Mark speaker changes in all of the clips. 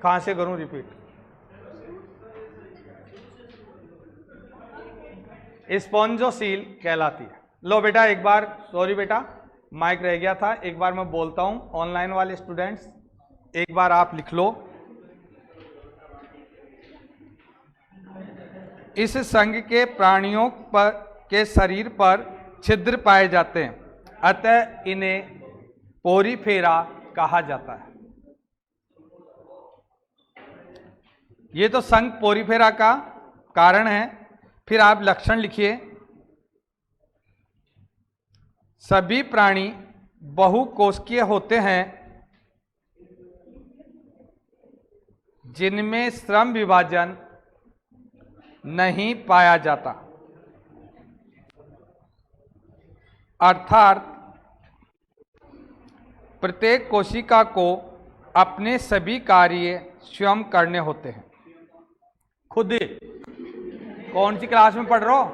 Speaker 1: कहां से करूं रिपीट? स्पॉन्जोसील कहलाती है। लो बेटा एक बार, सॉरी बेटा माइक रह गया था, एक बार मैं बोलता हूं, ऑनलाइन वाले स्टूडेंट्स एक बार आप लिख लो। इस संघ के प्राणियों पर के शरीर पर छिद्र पाए जाते हैं, अतः इन्हें पोरीफेरा कहा जाता है। ये तो संघ पोरीफेरा का कारण है। फिर आप लक्षण लिखिए। सभी प्राणी बहुकोशिकीय होते हैं जिनमें श्रम विभाजन नहीं पाया जाता, अर्थात प्रत्येक कोशिका को अपने सभी कार्य स्वयं करने होते हैं। खुद कौन सी क्लास में पढ़ रहे हो?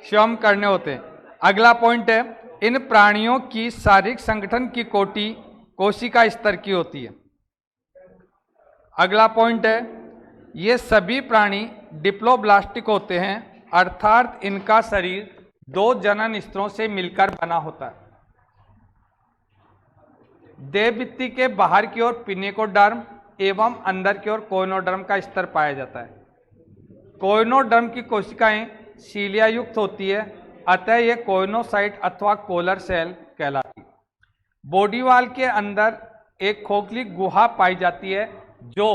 Speaker 1: स्वयं करने होते हैं। अगला पॉइंट है, इन प्राणियों की शारीरिक संगठन की कोटि कोशिका स्तर की होती है। अगला पॉइंट है, ये सभी प्राणी डिप्लोब्लास्टिक होते हैं, अर्थात इनका शरीर 2 जनन स्तरों से मिलकर बना होता है। देह भित्ति के बाहर की ओर पिनेकोडर्म एवं अंदर की ओर कोइनोडर्म का स्तर पाया जाता है। कोइनोडर्म की कोशिकाएं सीलिया युक्त होती है, अतः यह कोइनोसाइट अथवा कोलर सेल कहलाती है। बॉडी वॉल के अंदर एक खोखली गुहा पाई जाती है जो,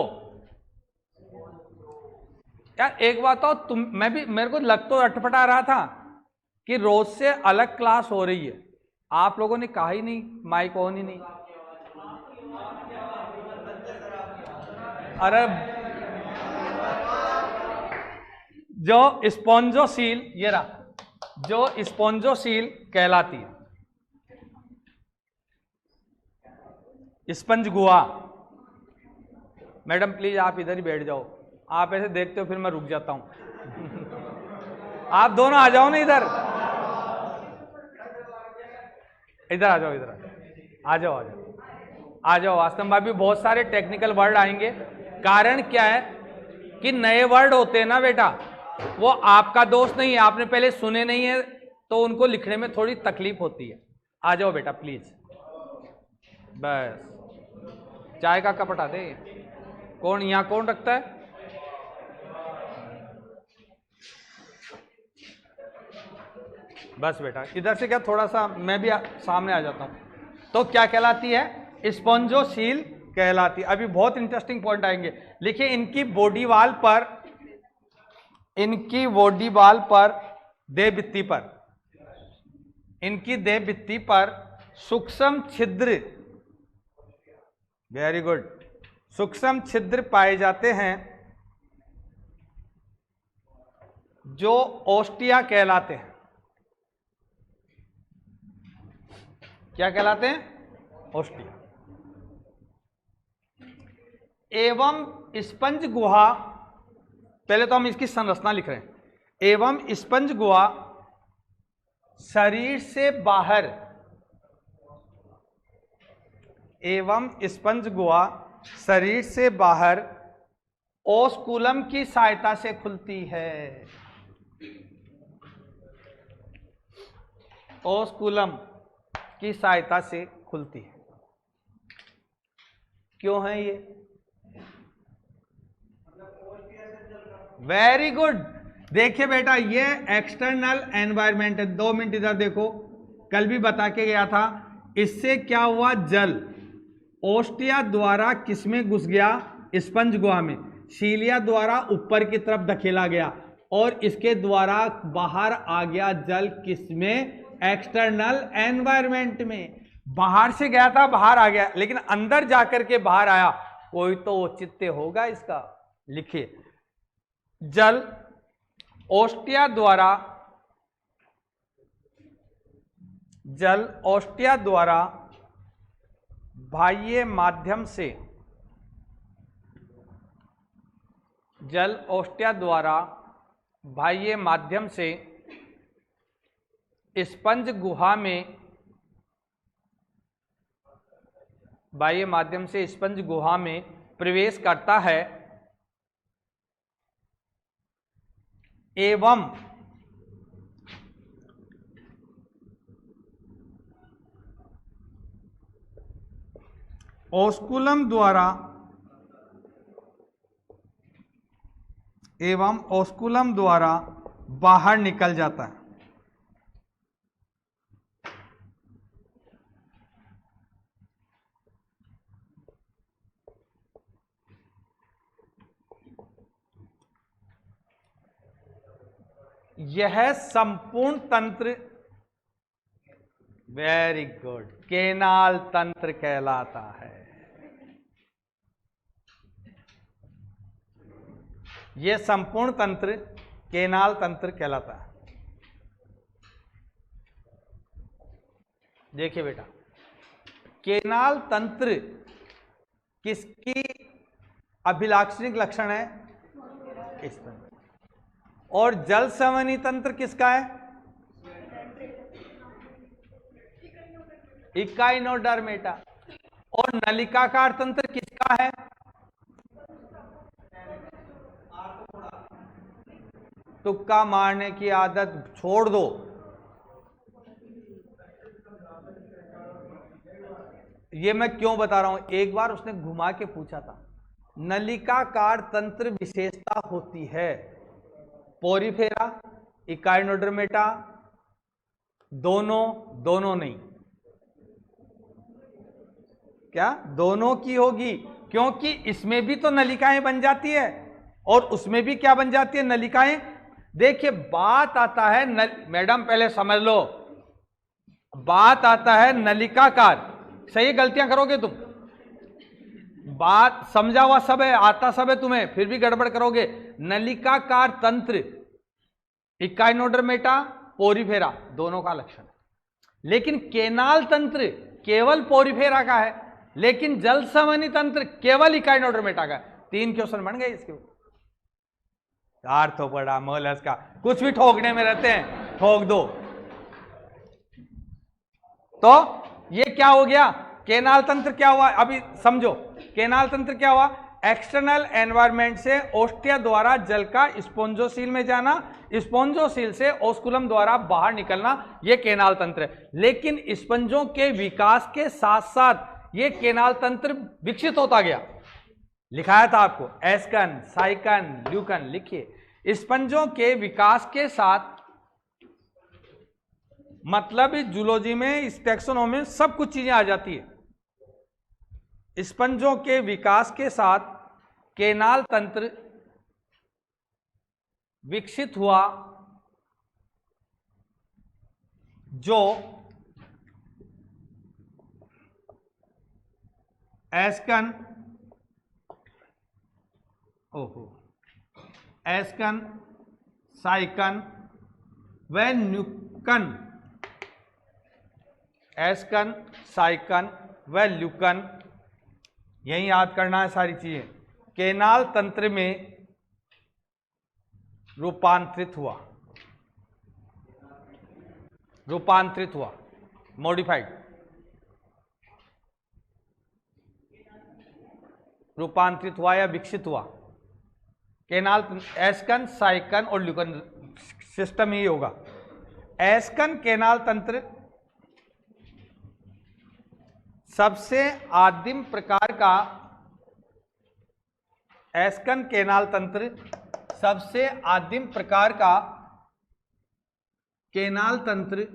Speaker 1: यार एक बात तो मेरे को लग तो अटपटा रहा था कि रोज से अलग क्लास हो रही है, आप लोगों ने कहा ही नहीं, माइक ऑन ही नहीं। अरे जो स्पॉन्जोसील, ये रहा, जो स्पॉन्जोसील कहलाती है, स्पंज गुहा। मैडम प्लीज आप इधर ही बैठ जाओ, आप ऐसे देखते हो फिर मैं रुक जाता हूं। आप दोनों आ जाओ ना इधर, इधर आ जाओ, इधर आ जाओ, आ जाओ, आ जाओ। आस्तम भाई भी बहुत सारे टेक्निकल वर्ड आएंगे। कारण क्या है कि नए वर्ड होते हैं ना बेटा, वो आपका दोष नहीं है, आपने पहले सुने नहीं है तो उनको लिखने में थोड़ी तकलीफ होती है। आ जाओ बेटा प्लीज, बस चाय का कप हटा दे। कौन यहां कौन रखता है? बस बेटा इधर से क्या, थोड़ा सा मैं भी सामने आ जाता हूं। तो क्या कहलाती है? स्पॉन्जोसील कहलाती है। अभी बहुत इंटरेस्टिंग पॉइंट आएंगे। लिखिए, इनकी बॉडी वाल पर देह भित्ति पर, इनकी देह भित्ति पर सूक्ष्म छिद्र, वेरी गुड, सूक्ष्म छिद्र पाए जाते हैं जो ओस्टिया कहलाते हैं। क्या कहलाते हैं? ओस्टिया। एवं स्पंज गुहा, पहले तो हम इसकी संरचना लिख रहे हैं। एवं स्पंज गुहा शरीर से बाहर, एवं स्पंज गुहा शरीर से बाहर ओस्कुलम की सहायता से खुलती है। ओस्कुलम की सहायता से खुलती है। क्यों है ये? Very good. देखिए बेटा, ये एक्सटर्नल एनवायरमेंट है। 2 मिनट इधर देखो, कल भी बता के गया था। इससे क्या हुआ? जल ओस्टिया द्वारा किसमें घुस गया? स्पंज गुहा में। सीलिया द्वारा ऊपर की तरफ धकेला गया और इसके द्वारा बाहर आ गया जल। किसमें? एक्सटर्नल एनवायरमेंट में। बाहर से गया था, बाहर आ गया, लेकिन अंदर जाकर के बाहर आया। कोई तो औचित्य होगा इसका। लिखिए, जल ओस्टिया द्वारा बाह्य माध्यम से, जल ओस्टिया द्वारा बाह्य माध्यम से स्पंज गुहा में बाह्य माध्यम से स्पंज गुहा में प्रवेश करता है एवं ओस्कुलम द्वारा बाहर निकल जाता है। यह संपूर्ण तंत्र, वेरी गुड, केनाल तंत्र कहलाता है। यह संपूर्ण तंत्र केनाल तंत्र कहलाता है। देखिए बेटा, केनाल तंत्र किसकी अभिलाक्षणिक लक्षण है? इस तंत्र। और जल संवहनी तंत्र किसका है? इकाइनोडर्मेटा। और नलिकाकार तंत्र किसका है? तुक्का मारने की आदत छोड़ दो। ये मैं क्यों बता रहा हूं, एक बार उसने घुमा के पूछा था। नलिकाकार तंत्र विशेषता होती है पोरिफेरा, इकाइनोडर्मेटा, दोनों नहीं। क्या दोनों की होगी? क्योंकि इसमें भी तो नलिकाएं बन जाती है और उसमें भी क्या बन जाती है? नलिकाएं। देखिए बात आता है मैडम पहले समझ लो, बात आता है नलिकाकार। सही गलतियां करोगे तुम, बात समझा हुआ सब है, आता सब है तुम्हें, फिर भी गड़बड़ करोगे। नलिकाकार तंत्र इकाइनोडर्मेटा, पोरिफेरा दोनों का लक्षण है। लेकिन केनाल तंत्र केवल पोरिफेरा का है, लेकिन जल संवहनी तंत्र केवल इकाइनोडर्मेटा का है। 3 क्वेश्चन बन गए इसके ऊपर। तो पड़ा मोलस का, कुछ भी ठोकने में रहते हैं, ठोक दो। तो ये क्या हो गया? केनाल तंत्र क्या हुआ? अभी समझो, केनाल तंत्र क्या हुआ? एक्सटर्नल एनवायरनमेंट से ओस्टिया द्वारा जल का स्पोंजोसील में जाना, स्पोंजोसील से ओस्कुलम द्वारा बाहर निकलना, ये केनाल तंत्र है। लेकिन स्पंजों के विकास के साथ साथ ये केनाल तंत्र विकसित होता गया। लिखाया था आपको, एस्कन, साइकन, ल्यूकन। लिखिए, स्पंजों के विकास के साथ, मतलब इस जूलॉजी में, इस टैक्सोनॉमी में सब कुछ चीजें आ जाती है। स्पंजों के विकास के साथ केनाल तंत्र विकसित हुआ, जो एस्कन, एस्कन, साइकन व ल्यूकन, एस्कन, साइकन व ल्यूकन, यही याद करना है सारी चीजें, केनाल तंत्र में रूपांतरित हुआ, मॉडिफाइड, रूपांतरित हुआ या विकसित हुआ। केनाल एस्कन, साइकन और ल्यूकन सिस्टम ही होगा। एस्कन केनाल तंत्र सबसे आदिम प्रकार का, एस्कन केनाल तंत्र सबसे आदिम प्रकार का केनाल तंत्र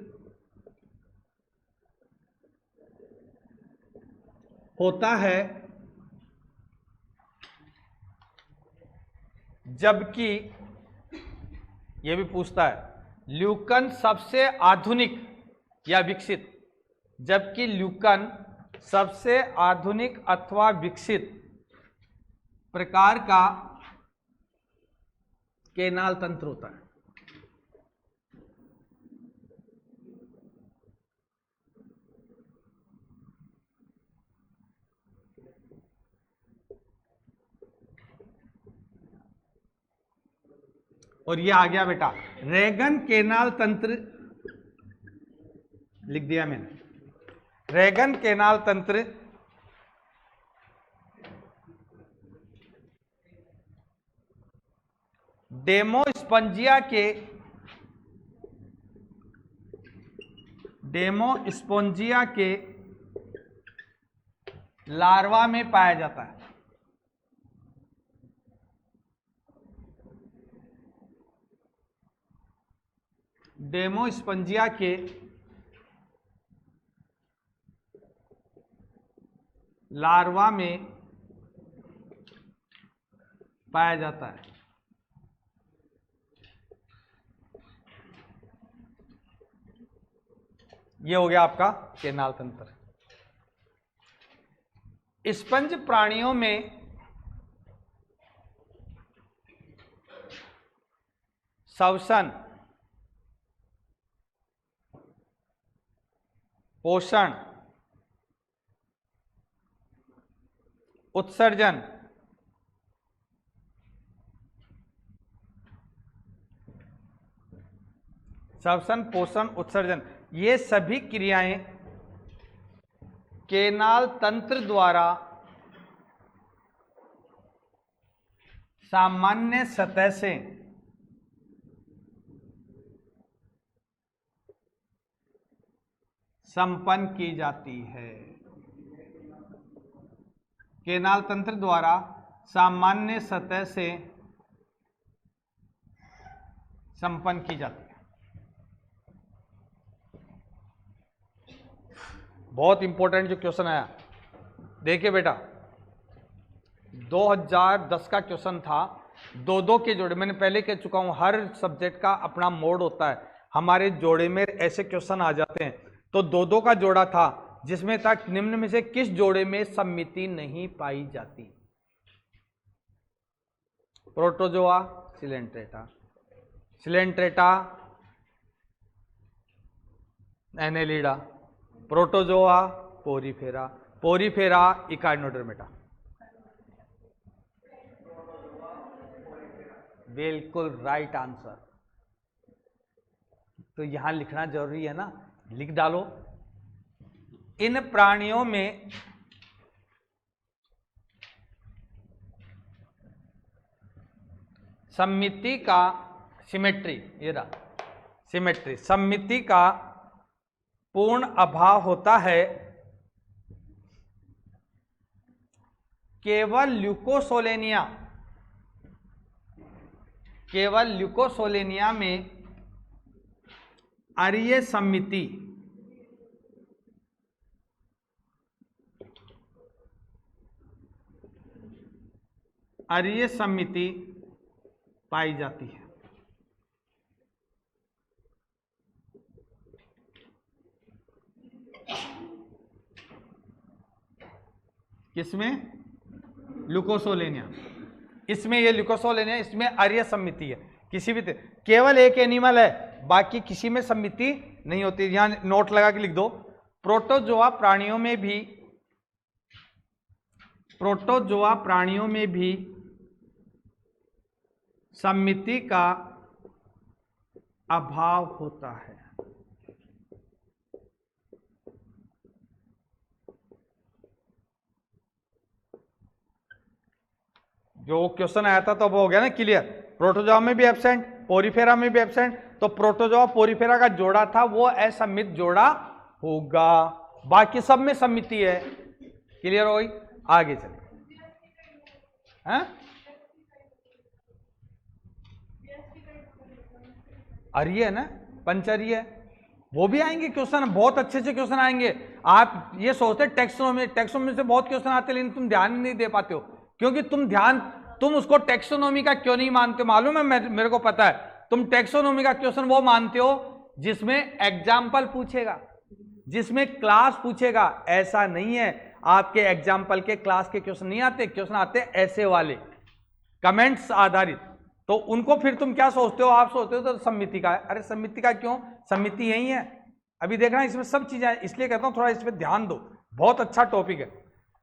Speaker 1: होता है, जबकि यह भी पूछता है ल्यूकन सबसे आधुनिक या विकसित, जबकि ल्यूकन सबसे आधुनिक अथवा विकसित प्रकार का केनाल तंत्र होता है। और ये आ गया बेटा रेगन केनाल तंत्र, लिख दिया मैंने। रेगन केनाल तंत्र डेमोस्पोंजिया के लार्वा में पाया जाता है। डेमोस्पोंजिया के लार्वा में पाया जाता है। ये हो गया आपका केनाल तंत्र। स्पंज प्राणियों में श्वसन, पोषण, उत्सर्जन, श्वसन, पोषण, उत्सर्जन, ये सभी क्रियाएं केनाल तंत्र द्वारा सामान्य सतह से संपन्न की जाती है। केनाल तंत्र द्वारा सामान्य सतह से संपन्न की जाती है। बहुत इंपॉर्टेंट जो क्वेश्चन आया, देखिए बेटा 2010 का क्वेश्चन था, दो के जोड़े, मैंने पहले कह चुका हूं हर सब्जेक्ट का अपना मोड होता है। हमारे जोड़े में ऐसे क्वेश्चन आ जाते हैं, तो दो का जोड़ा था जिसमें तक निम्न में से किस जोड़े में सममिति नहीं पाई जाती? Protozoa, Coelenterata, Coelenterata Annelida, protozoa Porifera, Porifera Echinodermata. बिल्कुल राइट आंसर। तो यहां लिखना जरूरी है ना, लिख डालो। इन प्राणियों में सममिति का, सिमेट्री, ये रहा सिमेट्री, सममिति का पूर्ण अभाव होता है केवल ल्यूकोसोलेनिया, केवल ल्यूकोसोलेनिया में अरीय सममिति, अरीय सममिति पाई जाती है। किसमें? ल्यूकोसोलेनिया। इसमें ये ल्यूकोसोलेनिया, इसमें अरीय सममिति है। किसी भी केवल एक एनिमल है, बाकी किसी में सममिति नहीं होती। यहां नोट लगा के लिख दो, प्रोटोजोआ प्राणियों में भी, प्रोटोजोआ प्राणियों में भी सममिति का अभाव होता है। जो क्वेश्चन आया था तो अब हो गया ना क्लियर। प्रोटोजोआ में भी एब्सेंट, पोरीफेरा में भी एब्सेंट, तो प्रोटोजोआ पोरीफेरा का जोड़ा था वो असम्मित जोड़ा होगा, बाकी सब में सम्मिति है। क्लियर हो गई? आगे चलिए। अरीय है ना, पंचअरीय है, वो भी आएंगे क्वेश्चन, बहुत अच्छे से क्वेश्चन आएंगे। आप ये सोचते टेक्सोनोमी, टेक्सोनोमी से बहुत क्वेश्चन आते, लेकिन तुम ध्यान नहीं दे पाते हो, क्योंकि तुम उसको टेक्सोनोमी का क्यों नहीं मानते मालूम है? मेरे को पता है, तुम टेक्सोनोमी का क्वेश्चन वो मानते हो जिसमें एग्जाम्पल पूछेगा, जिसमें क्लास पूछेगा। ऐसा नहीं है, आपके एग्जाम्पल के क्लास के क्वेश्चन नहीं आते, क्वेश्चन आते ऐसे वाले कमेंट्स आधारित। तो उनको फिर तुम क्या सोचते हो? आप सोचते हो तो सममिति का है। अरे सममिति का क्यों? सममिति यही है, अभी देखना इसमें सब चीजें, इसलिए कहता हूं थोड़ा इसमें ध्यान दो, बहुत अच्छा टॉपिक है।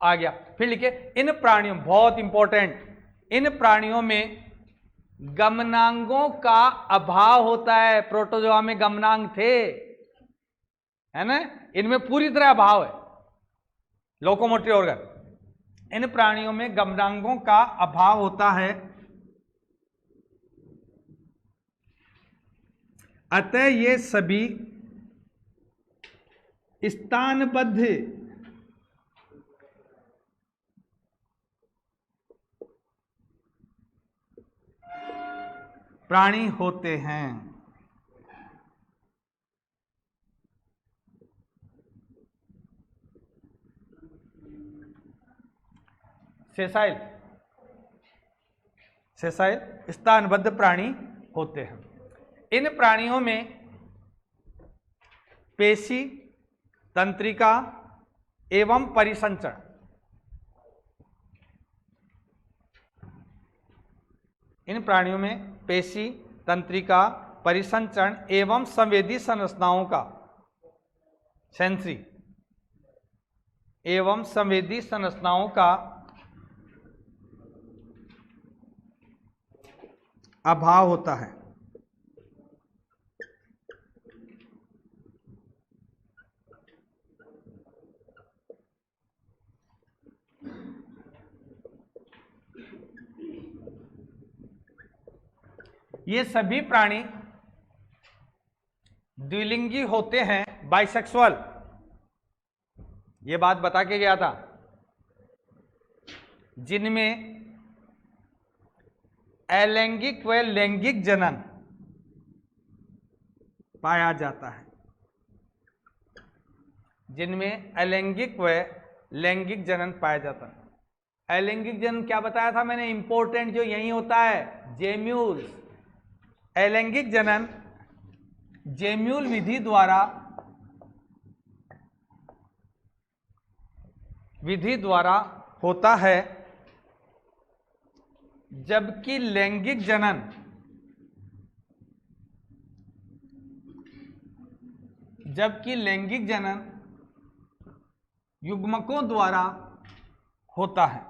Speaker 1: आ गया, फिर लिखिए इन प्राणियों, बहुत इंपॉर्टेंट, इन प्राणियों में गमनांगों का अभाव होता है। प्रोटोजोआ में गमनांग थे, है ना, इनमें पूरी तरह अभाव है, लोकोमोटरी ऑर्गन। इन प्राणियों में गमनांगों का अभाव होता है अतः ये सभी स्थानबद्ध प्राणी होते हैं। सेसाइल स्थानबद्ध प्राणी होते हैं। इन प्राणियों में पेशी, तंत्रिका एवं परिसंचरण, इन प्राणियों में पेशी, तंत्रिका, परिसंचरण एवं संवेदी संरचनाओं का, सेंसरी एवं संवेदी संरचनाओं का अभाव होता है। ये सभी प्राणी द्विलिंगी होते हैं, बाइसेक्सुअल, ये बात बता के गया था, जिनमें अलैंगिक व लैंगिक जनन पाया जाता है, जिनमें अलैंगिक व लैंगिक जनन पाया जाता है। अलैंगिक जनन क्या बताया था मैंने, इंपॉर्टेंट जो यही होता है, जेम्यूल। अलैंगिक जनन जेम्यूल विधि द्वारा होता है, जबकि लैंगिक जनन युग्मकों द्वारा होता है।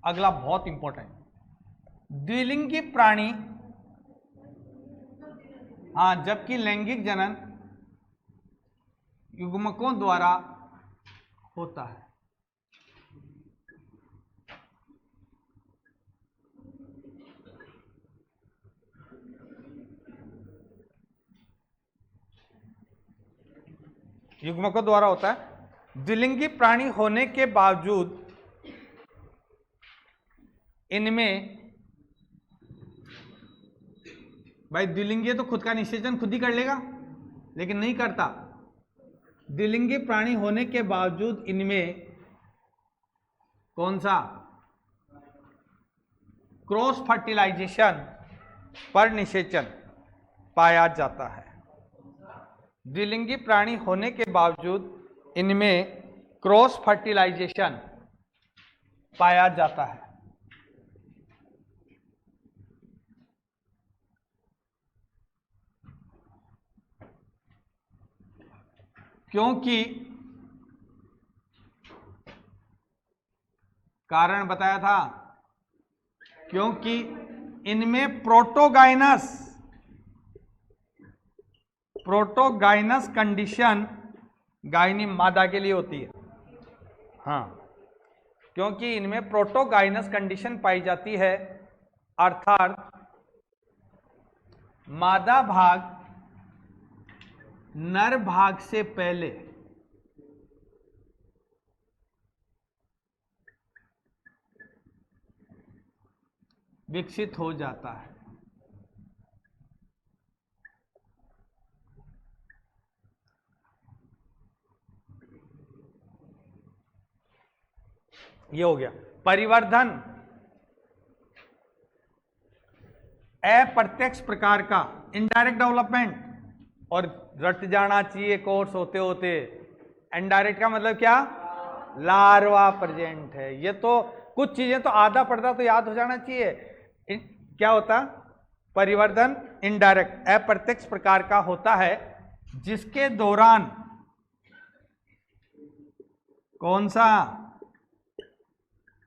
Speaker 1: अगला बहुत इंपॉर्टेंट, द्विलिंगी प्राणी, जबकि लैंगिक जनन युग्मकों द्वारा होता है। युग्मकों द्वारा होता है। द्विलिंगी प्राणी होने के बावजूद इनमें, भाई द्विलिंगी तो खुद का निषेचन खुद ही कर लेगा, लेकिन नहीं करता। द्विलिंगी प्राणी होने के बावजूद इनमें कौन सा, क्रॉस फर्टिलाइजेशन पर निषेचन पाया जाता है। द्विलिंगी प्राणी होने के बावजूद इनमें क्रॉस फर्टिलाइजेशन पाया जाता है। क्योंकि कारण बताया था, क्योंकि इनमें प्रोटोगाइनस कंडीशन गायनी मादा के लिए होती है। क्योंकि इनमें प्रोटोगाइनस कंडीशन पाई जाती है, अर्थात मादा भाग नर भाग से पहले विकसित हो जाता है। ये हो गया परिवर्धन, अप्रत्यक्ष प्रकार का इनडायरेक्ट डेवलपमेंट, और रट जाना चाहिए कोर्स होते होते। इनडायरेक्ट का मतलब क्या, लार्वा प्रेजेंट है। ये तो कुछ चीजें तो आधा पढ़ता तो याद हो जाना चाहिए। क्या होता, परिवर्धन इनडायरेक्ट अप्रत्यक्ष प्रकार का होता है, जिसके दौरान कौन सा,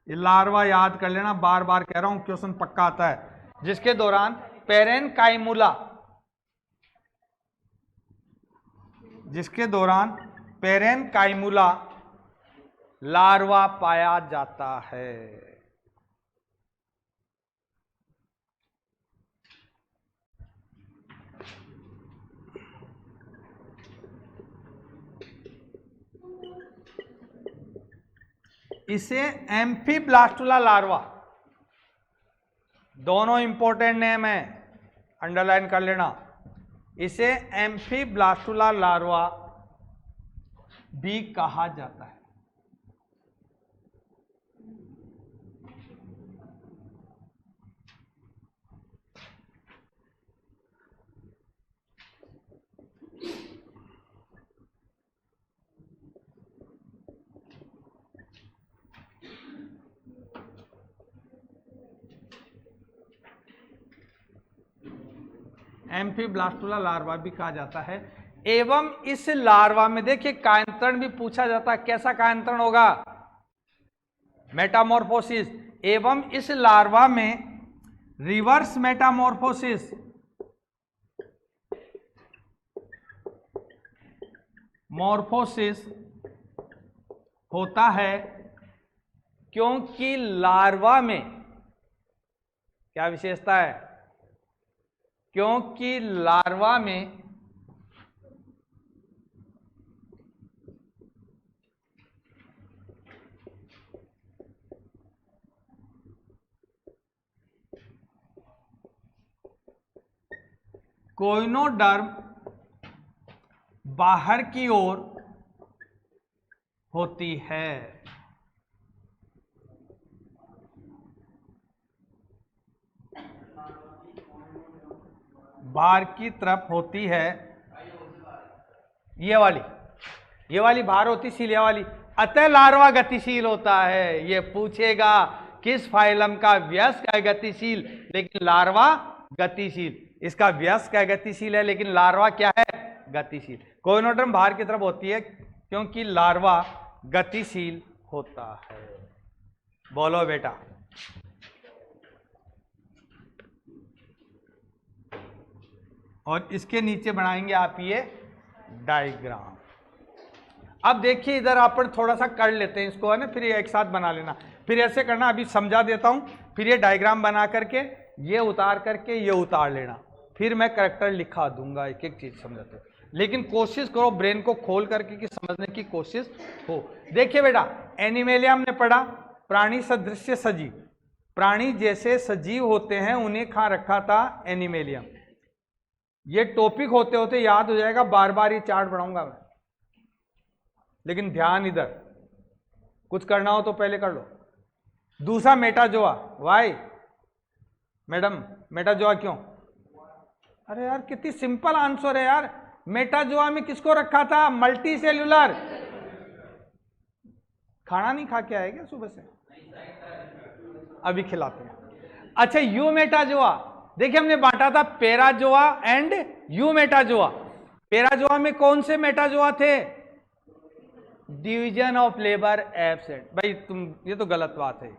Speaker 1: ये लार्वा याद कर लेना, बार बार कह रहा हूं, क्वेश्चन पक्का आता है। जिसके दौरान पेरेनकाइमुला लार्वा पाया जाता है। इसे एम्फीब्लास्टुला लार्वा, दोनों इंपॉर्टेंट नेम है, अंडरलाइन कर लेना। इसे एम्फीब्लास्टुला लार्वा भी कहा जाता है। एम्फीब्लास्टुला लार्वा भी कहा जाता है। एवं इस लार्वा में देखिए कायांतरण भी पूछा जाता है, कैसा कायांतरण होगा, मेटामॉर्फोसिस। एवं इस लार्वा में रिवर्स मेटामॉर्फोसिस होता है, क्योंकि लार्वा में क्या विशेषता है, क्योंकि लार्वा में कोइनोडर्म बाहर की ओर होती है, बाहर की तरफ होती है, ये वाली बाहर होती सील, ये वाली। अतः लार्वा गतिशील होता है। ये पूछेगा किस फाइलम का वयस्क है गतिशील, लेकिन लार्वा गतिशील, इसका वयस्क है गतिशील है, लेकिन लार्वा क्या है, गतिशील। कोइनोडर्म बाहर की तरफ होती है क्योंकि लार्वा गतिशील होता है। बोलो बेटा, और इसके नीचे बनाएंगे आप ये डायग्राम। अब देखिए इधर आप थोड़ा सा कर लेते हैं इसको, है ना, फिर ये एक साथ बना लेना, फिर ऐसे करना। अभी समझा देता हूं, फिर ये डायग्राम बना करके ये उतार करके ये उतार लेना, फिर मैं करेक्टर लिखा दूंगा, एक एक चीज समझाते हैं। लेकिन कोशिश करो ब्रेन को खोल करके कि समझने की कोशिश हो। देखिए बेटा, एनिमेलिया हमने पढ़ा, प्राणी सदृश्य सजीव, प्राणी जैसे सजीव होते हैं उन्हें कहाँ रखा था, एनिमेलियम। ये टॉपिक होते होते याद हो जाएगा, बार बार ये चार्ट बनाऊंगा मैं, लेकिन ध्यान इधर, कुछ करना हो तो पहले कर लो। दूसरा मेटाजोआ, वाई मैडम मेटाजोआ क्यों, अरे यार कितनी सिंपल आंसर है यार। मेटाजोआ में किसको रखा था, मल्टी सेल्यूलर। खाना नहीं खा के आए क्या सुबह से, अभी खिलाते हैं। अच्छा, यू मेटाजोआ, देखिए हमने बांटा था पेराजोआ एंड यू मेटाजोआ। पेराजोआ में कौन से मेटाजोआ थे, डिवीजन ऑफ लेबर एब्सेंट। भाई तुम, ये तो गलत बात है,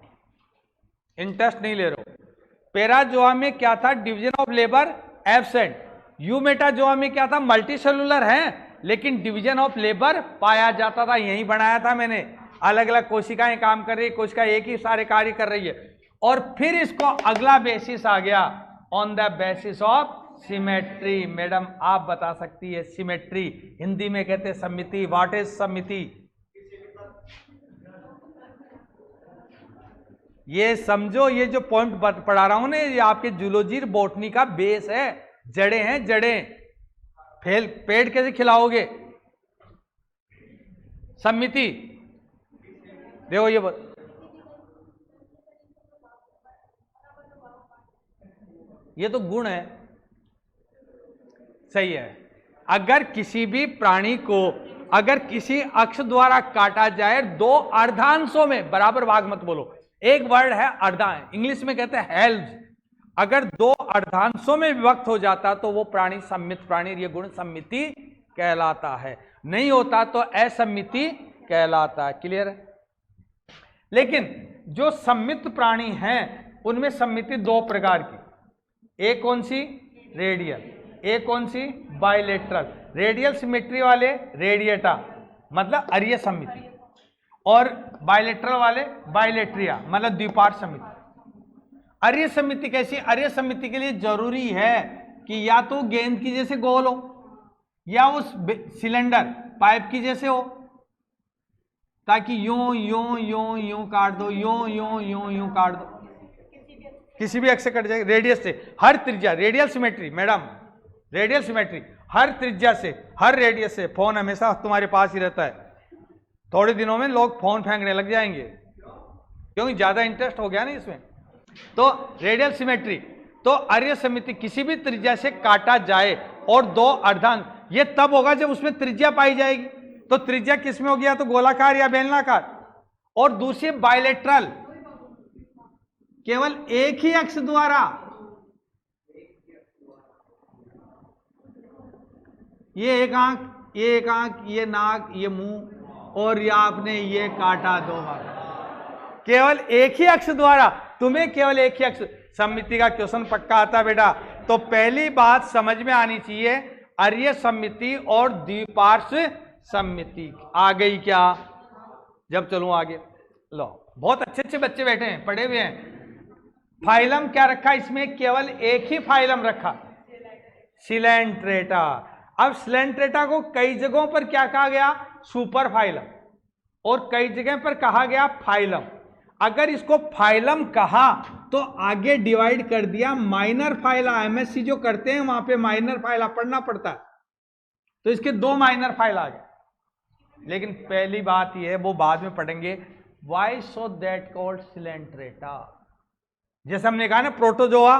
Speaker 1: इंटरेस्ट नहीं ले रहे हो। पेराजोआ में क्या था, division of labour absent. You Metazoa में क्या था, मल्टी सेलुलर है, लेकिन डिवीजन ऑफ लेबर पाया जाता था। यही बनाया था मैंने, अलग अलग कोशिकाएं काम कर रही है, कोशिका एक ही सारे कार्य कर रही है। और फिर इसको अगला बेसिस आ गया, on the basis of symmetry. Madam आप बता सकती है सिमेट्री, हिंदी में कहते हैं समिति। व्हाट इज समिति, ये समझो, ये जो पॉइंट पढ़ा रहा हूं ना, ये आपके जूलॉजी बॉटनी का बेस है, जड़ें हैं जड़ें। पेड़ कैसे खिलाओगे, समिति। देखो ये तो गुण है, सही है। अगर किसी भी प्राणी को अगर किसी अक्ष द्वारा काटा जाए, दो अर्धांशों में, बराबर भाग मत बोलो, एक वर्ड है अर्धा, इंग्लिश में कहते हैं हेल्ज। अगर दो अर्धांशों में विभक्त हो जाता तो वो प्राणी सम्मित प्राणी, ये गुण सम्मिति कहलाता है। नहीं होता तो असम्मिति कहलाता है। क्लियर है। लेकिन जो सम्मित प्राणी हैं उनमें सम्मिति दो प्रकार की, एक कौन सी, रेडियल, एक कौन सी, बायलेटरल। रेडियल सिमेट्री वाले रेडिएटा, मतलब अरीय सम्मिति, और बायलेटरल वाले बायलेट्रिया, मतलब द्विपार्श्व समिति। अरीय समिति कैसी, अरीय समिति के लिए जरूरी है कि या तो गेंद की जैसे गोल हो, या उस सिलेंडर पाइप की जैसे हो, ताकि यूं यूं यूं यूं काट दो, यूं यूं यूं यूं काट दो, किसी भी एक्स से कट जाएगी, रेडियस से, हर त्रिज्या, radial symmetry madam, radial symmetry, हर त्रिज्या से, हर रेडियस से। फोन हमेशा तुम्हारे पास ही रहता है, थोड़े दिनों में लोग फोन फेंकने लग जाएंगे क्योंकि ज्यादा इंटरेस्ट हो गया ना इसमें। तो रेडियल सिमेट्री, तो अर्य समिति किसी भी त्रिज्या से काटा जाए और दो अर्धांग, ये तब होगा जब उसमें त्रिज्या पाई जाएगी। तो त्रिज्या किसमें होगी, या तो गोलाकार या बेलनाकार, और दूसरी बायलेटरल, केवल एक ही अक्ष द्वारा, ये एक आंख, ये एक आंख, ये नाक, ये मुंह, और ये आपने ये काटा दो बार, केवल एक ही अक्ष द्वारा, तुम्हें केवल एक ही अक्ष। सममिति का क्वेश्चन पक्का आता बेटा। तो पहली बात समझ में आनी चाहिए, अर्य सममिति और द्विपार्श्व सममिति आ गई क्या? जब चलूं आगे, लो बहुत अच्छे अच्छे बच्चे बैठे हैं, पढ़े हुए हैं। फाइलम क्या रखा इसमें, केवल एक ही फाइलम रखा, सिलेंट्रेटा। अब सिलेंट्रेटा को कई जगहों पर क्या कहा गया, सुपर फाइलम, और कई जगह पर कहा गया फाइलम। अगर इसको फाइलम कहा तो आगे डिवाइड कर दिया माइनर फाइला, एमएससी जो करते हैं वहां पे माइनर फाइला पढ़ना पड़ता है, तो इसके दो माइनर फाइल आ गए। लेकिन पहली बात यह है, वो बाद में पढ़ेंगे, why so that called coelenterata. जैसे हमने कहा ना, प्रोटोजोआ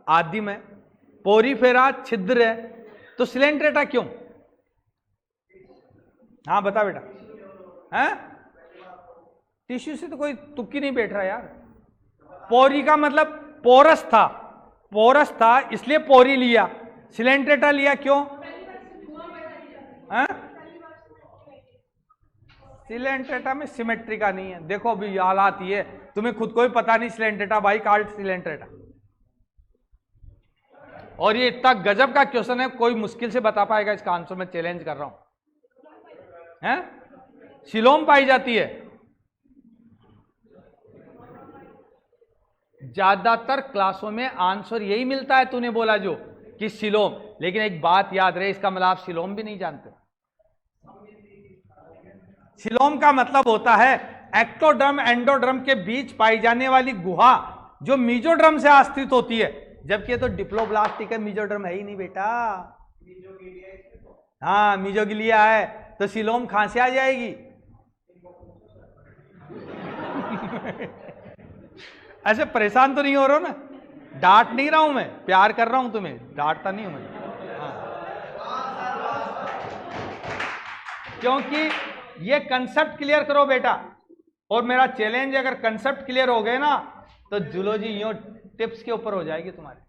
Speaker 1: आदिम है, पोरीफेरा छिद्र है, तो सिलेंट्रेटा क्यों? हाँ बता बेटा। हैं? टिश्यू से तो कोई तुक्की नहीं बैठ रहा यार। पोरी का मतलब पोरस था, पोरस था इसलिए पोरी लिया, सिलेंट्रेटा लिया क्यों? सिलेंट्रेटा में सिमेट्री का नहीं है। देखो अभी हालात ये, तुम्हें खुद को भी पता नहीं सिलेंट्रेटा बाई कॉल्ड सिलेंट्रेटा। और ये इतना गजब का क्वेश्चन है, कोई मुश्किल से बता पाएगा इसका आंसर, मैं चैलेंज कर रहा हूं। हैं? सिलोम पाई जाती है ज्यादातर क्लासों में, आंसर यही मिलता है, तूने बोला जो कि सिलोम। लेकिन एक बात याद रहे, इसका मतलब आप सिलोम भी नहीं जानते। सिलोम का मतलब होता है एक्टोडर्म एंडोडर्म के बीच पाई जाने वाली गुहा, जो मीजोडर्म से आश्रित होती है, जबकि ये तो डिप्लोब्लास्टिक है, मीजोडर्म है ही नहीं बेटा। हाँ मीजोगिलिया है, तो सिलोम कहां से आ जाएगी? ऐसे परेशान तो नहीं हो रहा ना, डांट नहीं रहा हूं मैं, प्यार कर रहा हूं तुम्हें, डांटता नहीं हूं मैं। हाँ। क्योंकि ये कंसेप्ट क्लियर करो बेटा, और मेरा चैलेंज, अगर कंसेप्ट क्लियर हो गए ना तो जूलॉजी यूं टिप्स के ऊपर हो जाएगी तुम्हारे।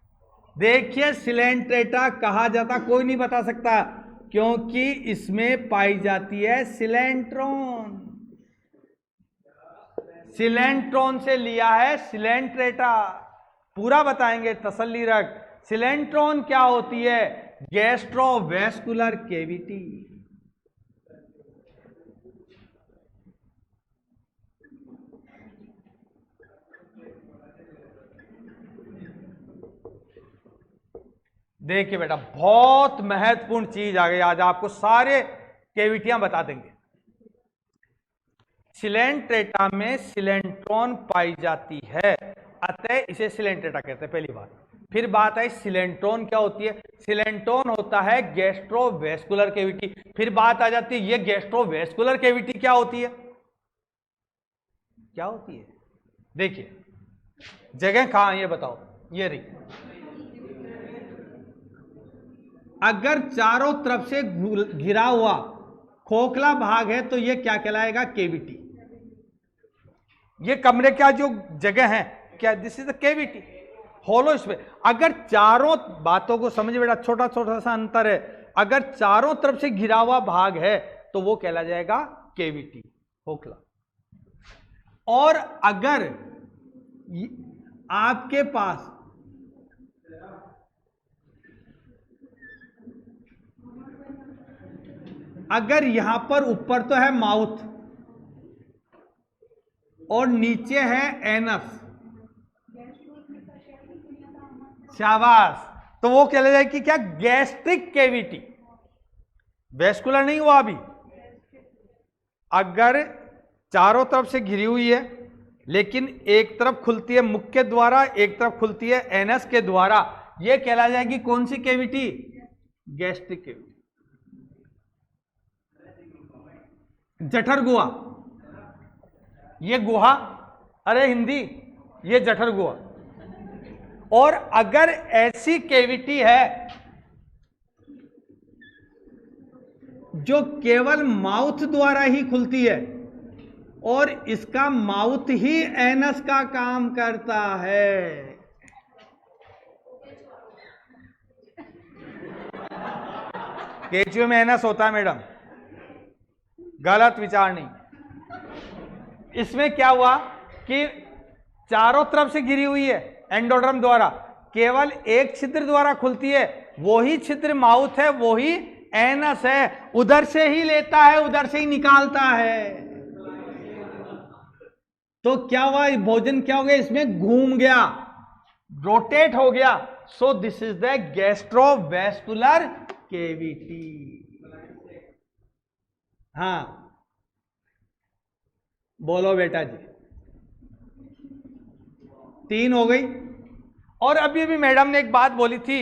Speaker 1: देखिए सिलेंट्रेटा कहा जाता, कोई नहीं बता सकता, क्योंकि इसमें पाई जाती है सिलेंट्रॉन। सिलेंट्रॉन से लिया है सिलेंट्रेटा, पूरा बताएंगे, तसल्ली रख। सिलेंट्रॉन क्या होती है? Gastrovascular cavity. देखिए बेटा, बहुत महत्वपूर्ण चीज आ गई, आज आपको सारे कैविटियां बता देंगे। सिलेंट्रेटा में सिलेंट्रॉन पाई जाती है, अतः इसे सिलेंट्रेटा कहते हैं, पहली बात। फिर बात है सिलेंट्रॉन क्या होती है? सिलेंट्रॉन होता है गैस्ट्रोवेस्कुलर कैविटी। फिर बात आ जाती है, ये गैस्ट्रोवेस्कुलर कैविटी क्या होती है? क्या होती है? देखिए जगह कहां है ये बताओ, ये रही। अगर चारों तरफ से घिरा हुआ खोखला भाग है तो ये क्या कहलाएगा? कैविटी। ये कमरे का जो जगह है क्या, this is the cavity, hollow space. अगर चारों बातों को समझ बेटा, छोटा छोटा सा अंतर है। अगर चारों तरफ से घिरा हुआ भाग है तो वो कहला जाएगा कैविटी, खोखला। और अगर आपके पास अगर यहां पर ऊपर तो है माउथ और नीचे है एनस, शाबाश, तो वो कह जाए कि क्या? Gastric cavity. वेस्कुलर नहीं हुआ अभी। अगर चारों तरफ से घिरी हुई है, लेकिन एक तरफ खुलती है मुख के द्वारा, एक तरफ खुलती है एनस के द्वारा। यह कहला जाएगी कौन सी कैविटी? Gastric cavity. जठर गुहा, ये गुहा, अरे हिंदी, ये जठर गुहा। और अगर ऐसी कैविटी है जो केवल माउथ द्वारा ही खुलती है और इसका माउथ ही एनस का काम करता है, केचुए में एनस होता है मैडम, गलत विचार नहीं। इसमें क्या हुआ कि चारों तरफ से घिरी हुई है एंडोड्रम द्वारा, केवल एक छिद्र द्वारा खुलती है, वही छिद्र माउथ है, वही एनस है, उधर से ही लेता है, उधर से ही निकालता है। तो क्या हुआ, भोजन क्या हो गया, इसमें घूम गया, रोटेट हो गया। So this is the gastrovascular cavity. हाँ बोलो बेटा जी, 3 हो गई। और अभी अभी मैडम ने एक बात बोली थी,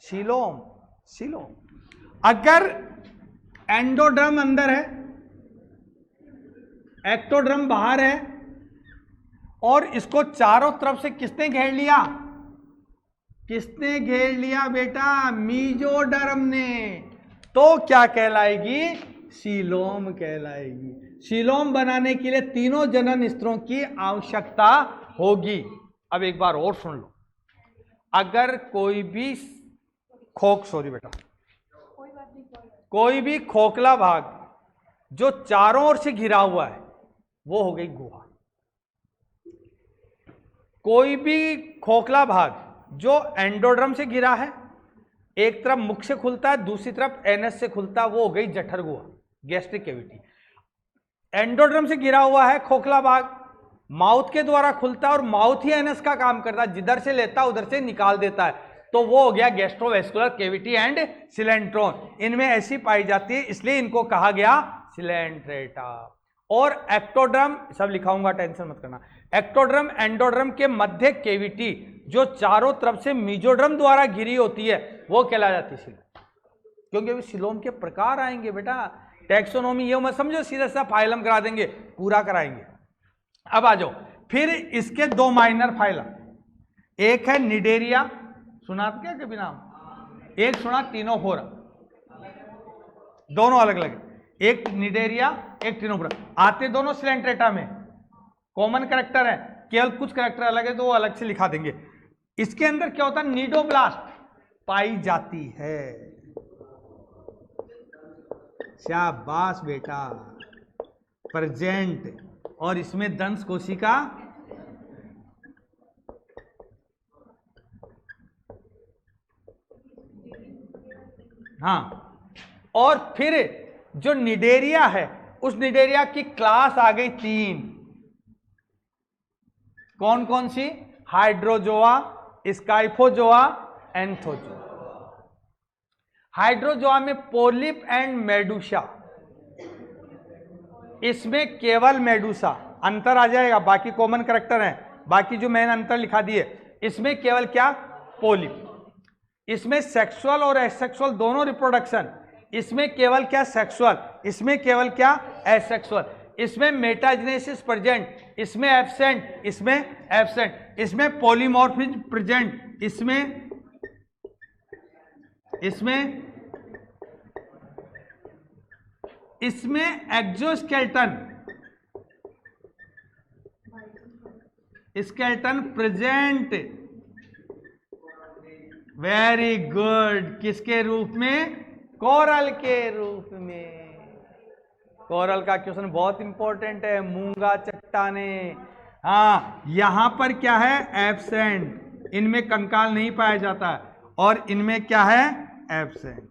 Speaker 1: सीलोम। अगर एंडोड्रम अंदर है, एक्टोड्रम बाहर है, और इसको चारों तरफ से किसने घेर लिया? किसने घेर लिया बेटा? मीजोडर्म ने। तो क्या कहलाएगी? सीलोम कहलाएगी। सीलोम बनाने के लिए तीनों जनन स्तरों की आवश्यकता होगी। अब एक बार और सुन लो, अगर कोई भी कोई भी खोखला भाग जो चारों ओर से घिरा हुआ है, वो हो गई गुहा। कोई भी खोखला भाग जो एंडोड्रम से घिरा है, एक तरफ मुख से खुलता है, दूसरी तरफ एनस से खुलता है, वो हो गई जठर गुहा, गैस्ट्रिक कैविटी। एंडोड्रम से घिरा हुआ है खोखला भाग, माउथ के द्वारा खुलता है और माउथ ही एनस का काम करता है, जिधर से लेता है उधर से निकाल देता है, तो वो हो गया गैस्ट्रोवेस्कुलर कैविटी एंड सिलेंट्रोन। इनमें ऐसी पाई जाती है, इसलिए इनको कहा गया सिलेंट्रेटा। और एक्टोड्रम, सब लिखाऊंगा, टेंशन मत करना। एक्टोड्रम एंडोड्रम के मध्य कैविटी जो चारों तरफ से मीजोड्रम द्वारा घिरी होती है, वो कहला जाती है सिलोम। क्योंकि अभी सिलोम के प्रकार आएंगे बेटा, टैक्सोनॉमी ये मत समझो सीधा सीधा फाइलम करा देंगे, पूरा कराएंगे। अब आ जाओ, फिर इसके 2 माइनर फाइलम, एक है निडेरिया, सुना क्या कभी नाम? एक सुना टिनोफोरा, दोनों अलग अलग, एक निडेरिया एक टिनोफोरा, आते दोनों सिलेंट्रेटा में, कॉमन कैरेक्टर है, केवल कुछ कैरेक्टर अलग है तो वो अलग से लिखा देंगे। इसके अंदर क्या होता है? निडोब्लास्ट पाई जाती है। शाबाश बेटा, प्रेजेंट। और इसमें दंश कोशिका, हाँ। और फिर जो निडेरिया है, उस निडेरिया की क्लास आ गई 3। कौन कौन सी? Hydrozoa, scyphozoa, anthozoa. हाइड्रोजोआ में पोलिप एंड मेडुसा, इसमें केवल मेडुसा, अंतर आ जाएगा, बाकी कॉमन कैरेक्टर है, बाकी जो मैंने अंतर लिखा दिए, इसमें केवल क्या? पोलिप। इसमें सेक्सुअल और एसेक्सुअल दोनों रिप्रोडक्शन, इसमें केवल क्या? सेक्सुअल, इसमें केवल क्या? एसेक्सुअल। इसमें मेटाजेनेसिस प्रेजेंट, इसमें एब्सेंट, इसमें एब्सेंट। इसमें पॉलीमॉर्फिज्म प्रेजेंट, इसमें एक्सोस्केलेटन प्रेजेंट। Very good. किसके रूप में? कोरल के रूप में। कोरल का क्वेश्चन बहुत इंपॉर्टेंट है, मूंगा चट्टाने। हाँ, यहां पर क्या है? एब्सेंट, इनमें कंकाल नहीं पाया जाता है, और इनमें क्या है? एब्सेंट।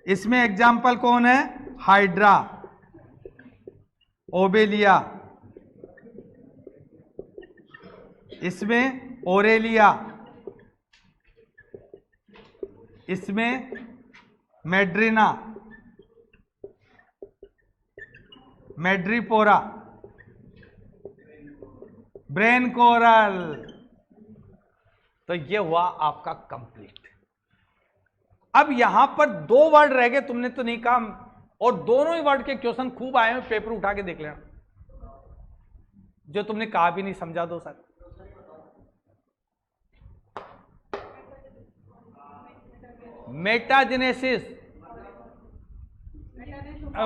Speaker 1: इसमें एग्जाम्पल कौन है? हाइड्रा, ओबेलिया, इसमें ओरेलिया, इसमें मेड्रिना, मैड्रीपोरा, ब्रेन कोरल। तो ये हुआ आपका कंप्लीट। अब यहां पर दो वर्ड रह गए, तुमने तो नहीं कहा, और दोनों ही वर्ड के क्वेश्चन खूब आए हैं, पेपर उठा के देख लेना। जो तुमने कहा भी नहीं समझा दो सर। मेटाजेनेसिस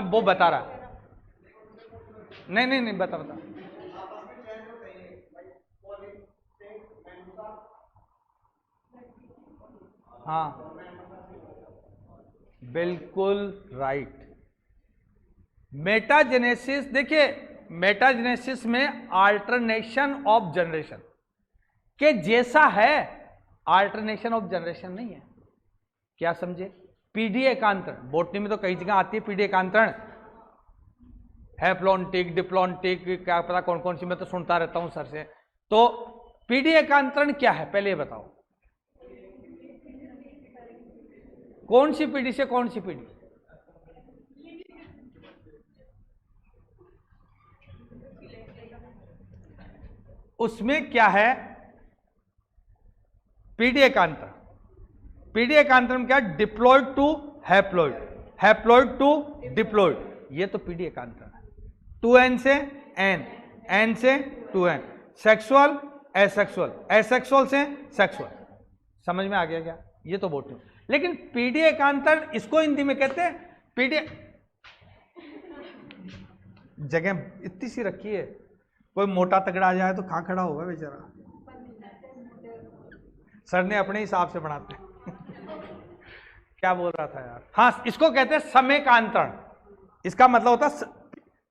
Speaker 1: वो बता रहा, नहीं नहीं नहीं, बता बता। हाँ बिल्कुल राइट। मेटाजेनेसिस, देखिए मेटाजेनेसिस में अल्टरनेशन ऑफ जनरेशन के जैसा है, अल्टरनेशन ऑफ जनरेशन नहीं है। क्या समझे? पीडी एकांतरण, बोटनी में तो कई जगह आती है पीडी एकांतरण, हैप्लॉन्टिक, डिप्लॉन्टिक, क्या पता कौन कौन सी, मैं तो सुनता रहता हूं सर से। तो पीडी एकांतरण क्या है पहले ये बताओ, कौन सी पीढ़ी से कौन सी पीढ़ी? उसमें क्या है, पीडी एकांतरण, पीडी एकांतरण क्या, diploid to haploid, haploid to diploid, ये तो पीडी एकांतरण है। 2n से n, n से 2n, सेक्सुअल एसेक्सुअल, एसेक्सुअल से सेक्सुअल। समझ में आ गया क्या? ये तो बोलते हैं। लेकिन पीडी एकांतरण इसको हिंदी में कहते हैं पीडी, जगह इतनी सी रखी है, कोई मोटा तगड़ा आ जाए तो कहां खड़ा होगा बेचारा। सर ने अपने हिसाब से बनाते हैं। क्या बोल रहा था यार, हाँ इसको कहते हैं समेकांतरण। इसका मतलब होता है,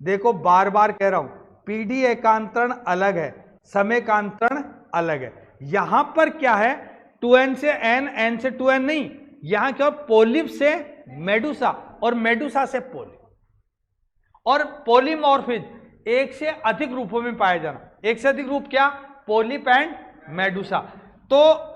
Speaker 1: देखो बार बार कह रहा हूं, पीडी एकांतरण अलग है, समेकांतरण अलग है। यहां पर क्या है, 2n से n, n से 2n नहीं, यहां क्या, पोलिप से मेडुसा और मेडुसा से पोलिप। और पॉलीमॉर्फिज्म एक से अधिक रूपों में पाया जाना, एक से अधिक रूप क्या, पोलिप एंड मेडुसा। तो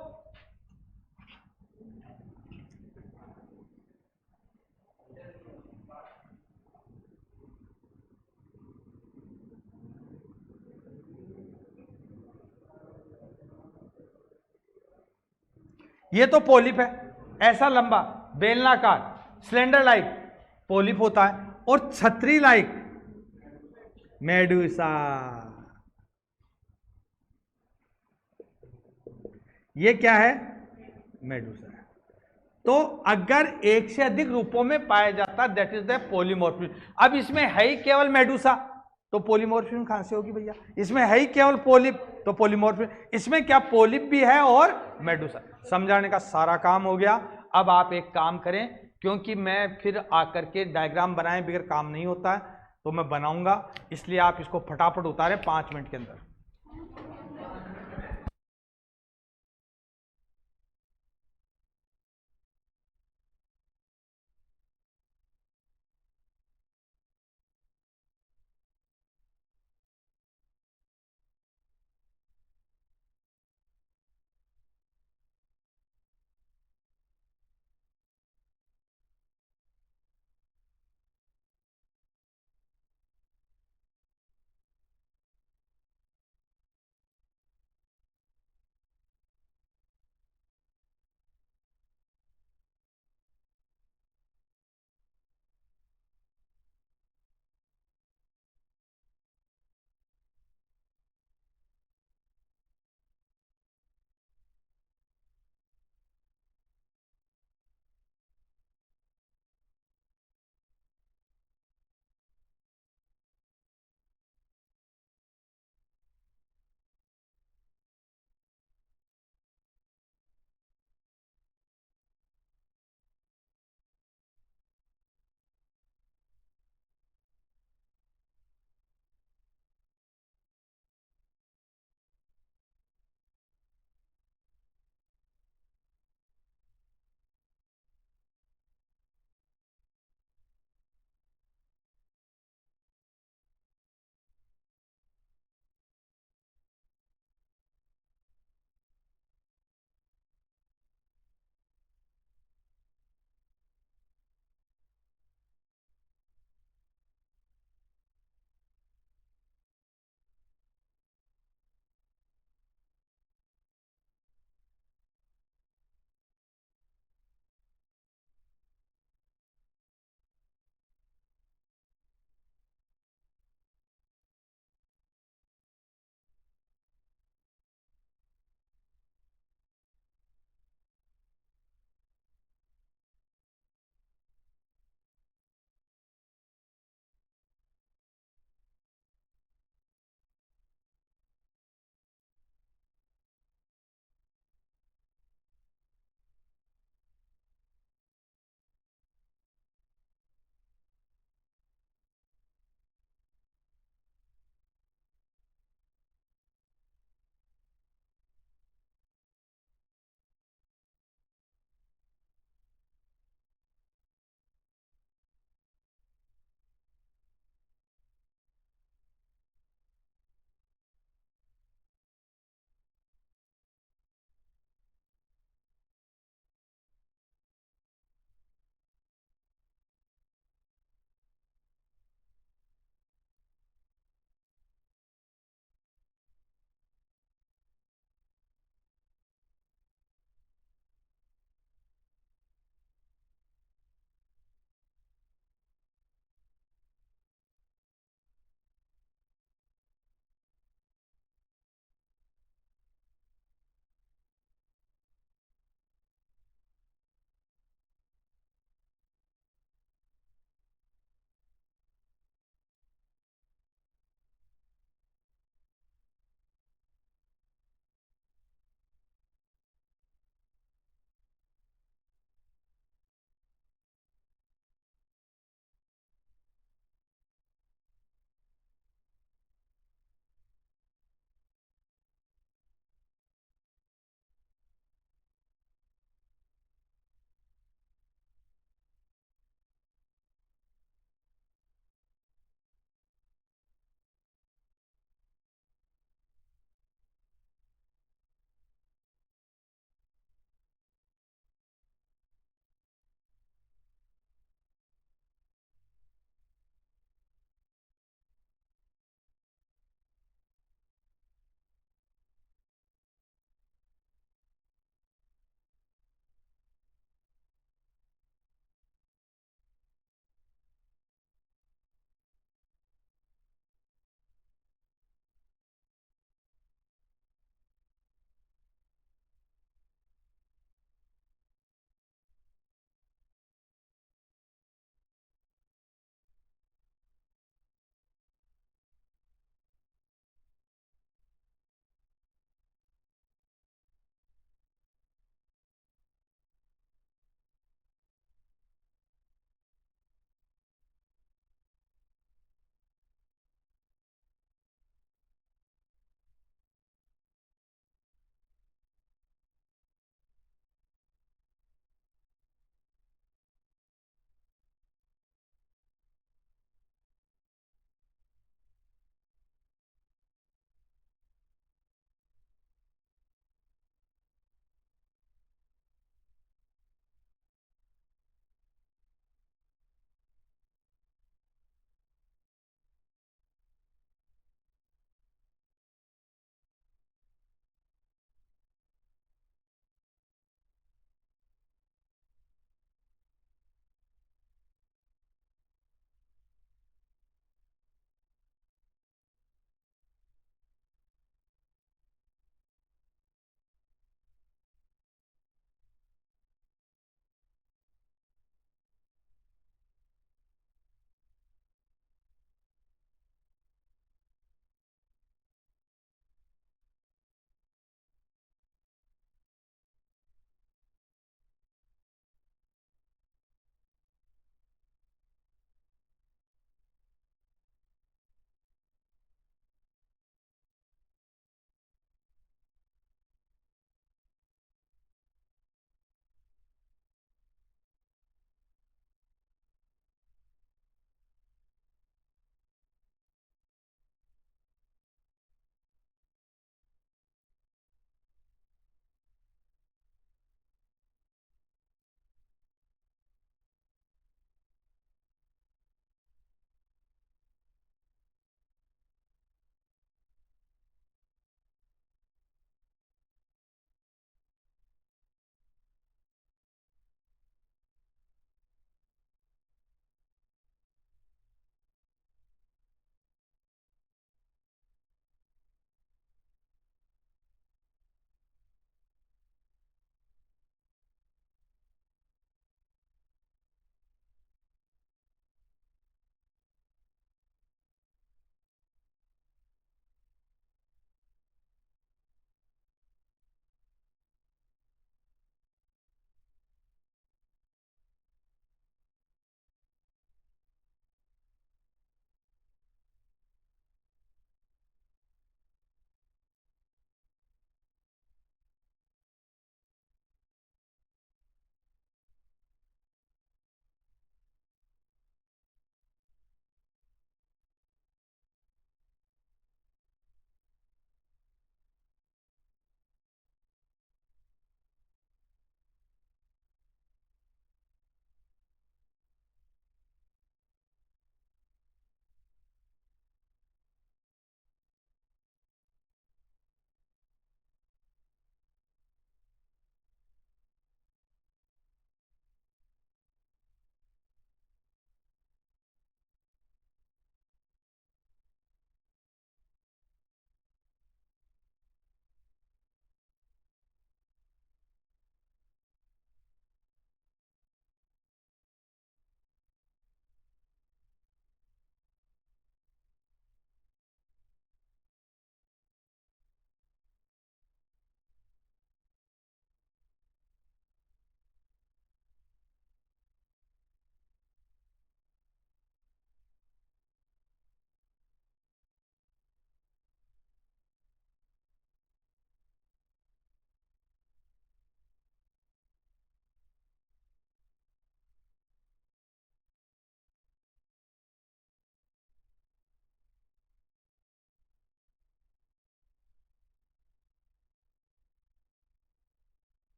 Speaker 1: ये तो पोलिप है, ऐसा लंबा बेलनाकार स्लेंडर लाइक पोलिप होता है, और छतरी लाइक मेडुसा। ये क्या है, मेडुसा है। तो अगर एक से अधिक रूपों में पाया जाता, दैट इज द पॉलीमॉर्फिज्म। अब इसमें है ही केवल मेडुसा, तो पॉलीमॉर्फिज्म कहां से होगी भैया? इसमें है ही केवल पोलिप, तो पॉलीमॉर्फिज्म। इसमें क्या, पोलिप भी है और मेडुसा। समझाने का सारा काम हो गया। अब आप एक काम करें, क्योंकि मैं फिर आकर के डायग्राम बनाए बगैर काम नहीं होता है, तो मैं बनाऊंगा, इसलिए आप इसको फटाफट उतारें 5 मिनट के अंदर।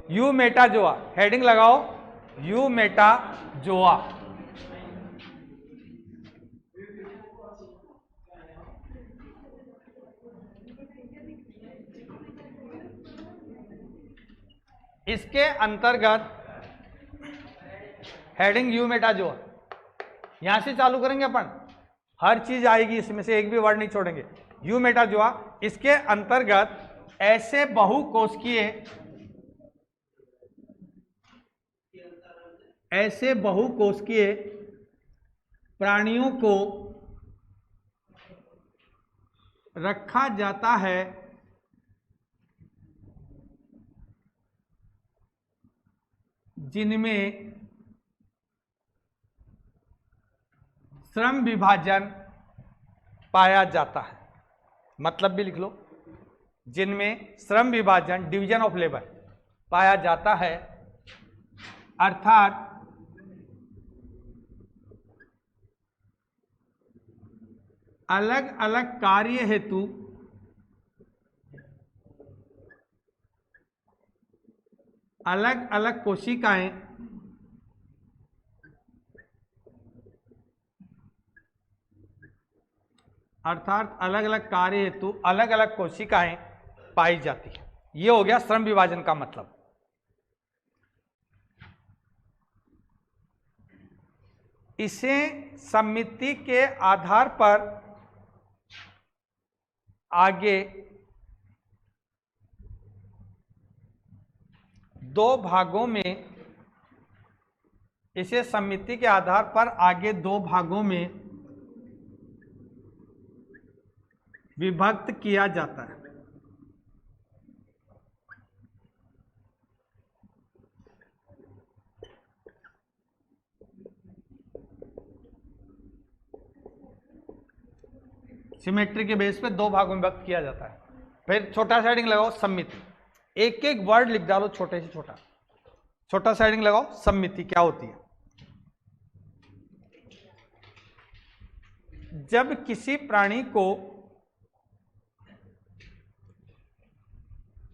Speaker 1: यूमेटाजोआ, हेडिंग लगाओ यूमेटाजोआ। इसके अंतर्गत हेडिंग यूमेटाजोआ, यहां से चालू करेंगे अपन, हर चीज आएगी इसमें से, एक भी वर्ड नहीं छोड़ेंगे। यूमेटाजोआ, इसके अंतर्गत ऐसे बहुकोशिकीय प्राणियों को रखा जाता है जिनमें श्रम विभाजन पाया जाता है। मतलब भी लिख लो, जिनमें श्रम विभाजन, डिवीजन ऑफ लेबर पाया जाता है, अर्थात अलग अलग कार्य हेतु अलग अलग कोशिकाएं अर्थात अलग अलग कार्य हेतु अलग अलग कोशिकाएं पाई जाती है। यह हो गया श्रम विभाजन का मतलब। इसे समिति के आधार पर आगे दो भागों में, इसे समिति के आधार पर आगे दो भागों में विभक्त किया जाता है। सिमेट्री के बेस पे दो भागों में विभक्त किया जाता है। फिर छोटा सा हेडिंग लगाओ समिति, एक एक वर्ड लिख डालो छोटे से छोटा, छोटा सा हेडिंग लगाओ समिति क्या होती है। जब किसी प्राणी को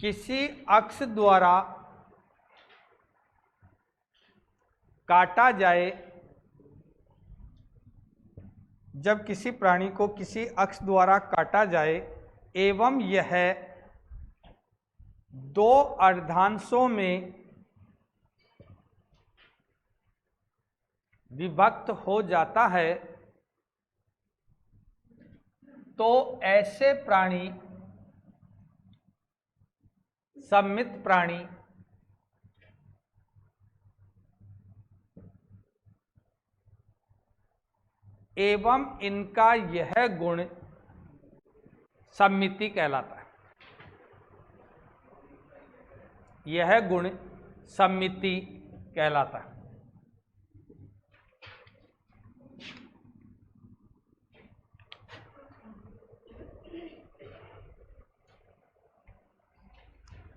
Speaker 1: किसी अक्ष द्वारा काटा जाए, जब किसी प्राणी को किसी अक्ष द्वारा काटा जाए एवं यह दो अर्धांशों में विभक्त हो जाता है, तो ऐसे प्राणी सम्मित प्राणी एवं इनका यह गुण सम्मिति कहलाता है। यह गुण सम्मिति कहलाता है।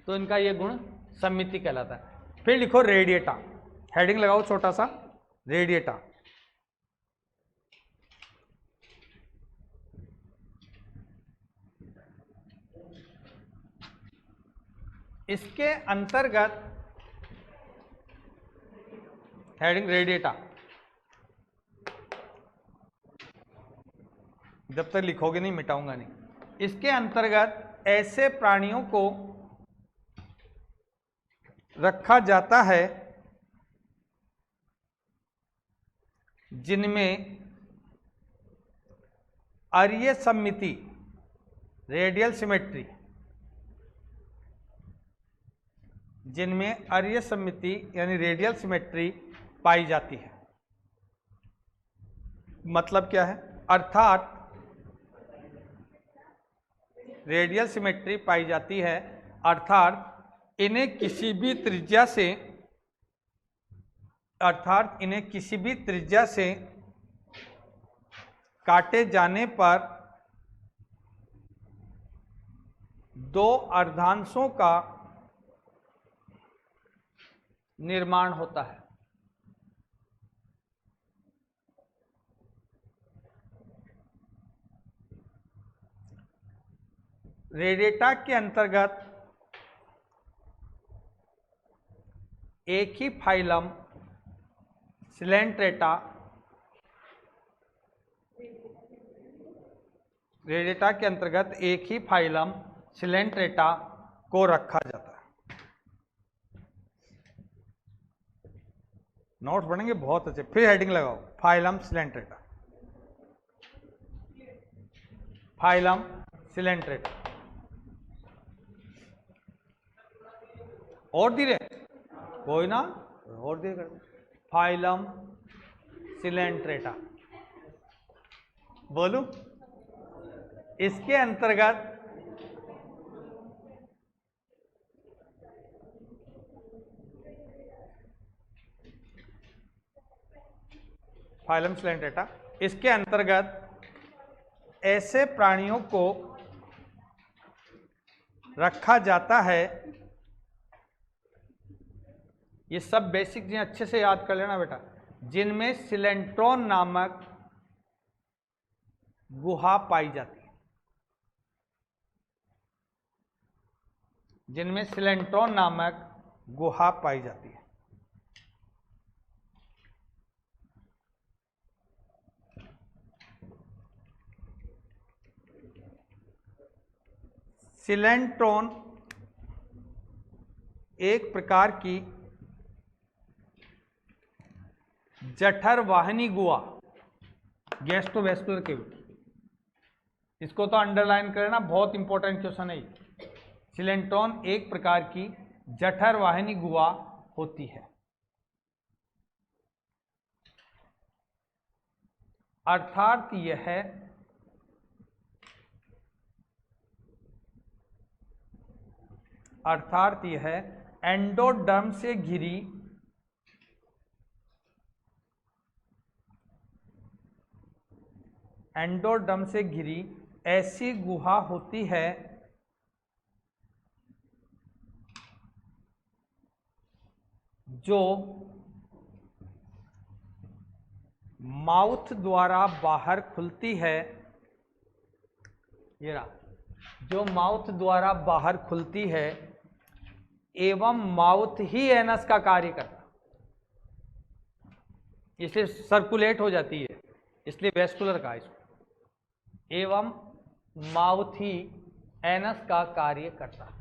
Speaker 1: तो इनका यह गुण सम्मिति कहलाता है। फिर लिखो रेडिएटा, हेडिंग लगाओ छोटा सा रेडिएटा। इसके अंतर्गत हेडिंग रेडिएटा, जब तक लिखोगे नहीं मिटाऊंगा नहीं। इसके अंतर्गत ऐसे प्राणियों को रखा जाता है जिनमें अरीय सममिति, रेडियल सिमेट्री, जिनमें अरीय सममिति यानी रेडियल सिमेट्री पाई जाती है। मतलब क्या है? अर्थात रेडियल सिमेट्री पाई जाती है अर्थात इन्हें किसी भी त्रिज्या से काटे जाने पर दो अर्धांशों का निर्माण होता है। रेडिएटा के अंतर्गत एक ही फाइलम सिलेंट्रेटा रेडिएटा के अंतर्गत एक ही फाइलम सिलेंट्रेटा को रखा जाता है। नोट्स बनेंगे बहुत अच्छे। फिर हेडिंग लगाओ, फाइलम सिलेंट्रेटा, फाइलम सिलेंट्रेटा। और धीरे, कोई ना, और धीरे कर, फाइलम सिलेंट्रेटा। बोलूं, इसके अंतर्गत फाइलम सिलेंट्रेटा, इसके अंतर्गत ऐसे प्राणियों को रखा जाता है, ये सब बेसिक चीजें अच्छे से याद कर लेना बेटा, जिनमें सिलेंट्रॉन नामक गुहा पाई जाती है, जिनमें सिलेंट्रॉन नामक गुहा पाई जाती है। सिलेंट्रॉन एक प्रकार की जठर वाहिनी गुहा, गैस्ट्रोवेस्कुलर केविटी, इसको तो अंडरलाइन करना, बहुत इंपॉर्टेंट क्वेश्चन है। सिलेंट्रॉन एक प्रकार की जठर वाहिनी गुहा होती है, अर्थात यह एंडोडर्म से घिरी ऐसी गुहा होती है जो माउथ द्वारा बाहर खुलती है, ये रहा, जो माउथ द्वारा बाहर खुलती है एवं माउथ ही एनस का कार्य करता, इसलिए सर्कुलेट हो जाती है, इसलिए वेस्कुलर का इसको, एवं माउथ ही एनस का कार्य करता।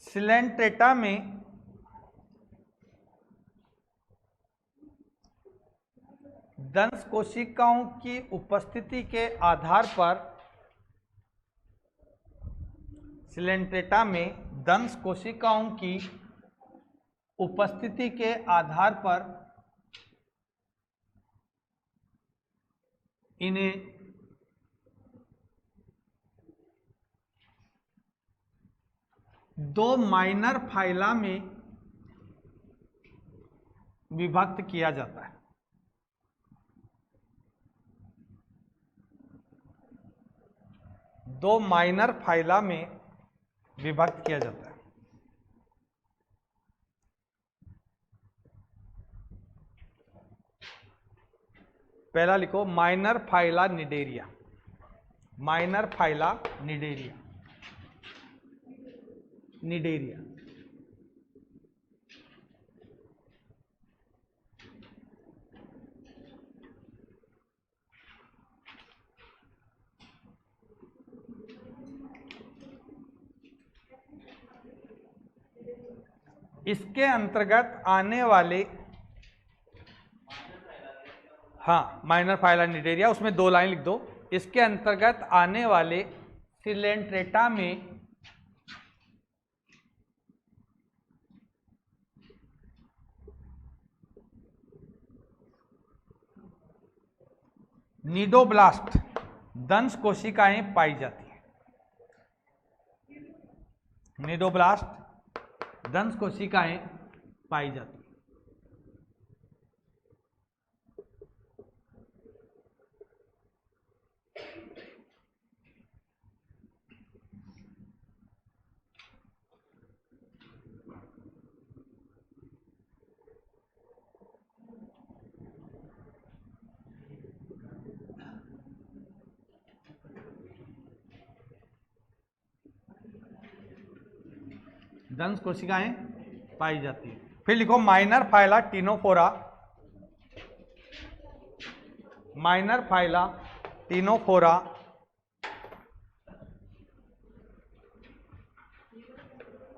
Speaker 1: सिलेंट्रेटा में दंश कोशिकाओं की उपस्थिति के आधार पर, सिलेंट्रेटा में दंश कोशिकाओं की उपस्थिति के आधार पर इन्हें दो माइनर फाइला में विभक्त किया जाता है। दो माइनर फाइला में विभक्त किया जाता है। पहला लिखो minor phyla Cnidaria, minor phyla Cnidaria, Cnidaria. इसके अंतर्गत आने वाले, हाँ माइनर फाइला निडेरिया, उसमें दो लाइन लिख दो। इसके अंतर्गत आने वाले सिलेंट्रेटा में निडोब्लास्ट दंश कोशिकाएं पाई जाती हैं, निडोब्लास्ट दंश कोशिकाएं पाई जाती हैं। दंश कोशिकाएं पाई जाती है। फिर लिखो minor phyla Ctenophora, minor phyla Ctenophora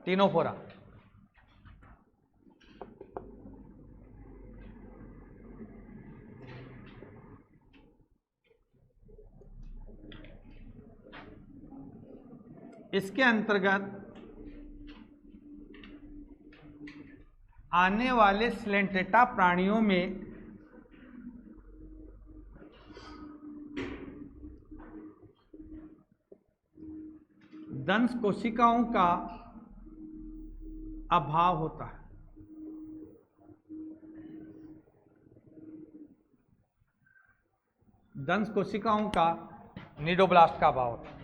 Speaker 1: Ctenophora इसके अंतर्गत आने वाले स्लेंटेटा प्राणियों में दंश कोशिकाओं का अभाव होता है। दंश कोशिकाओं का निडोब्लास्ट का अभाव होता है।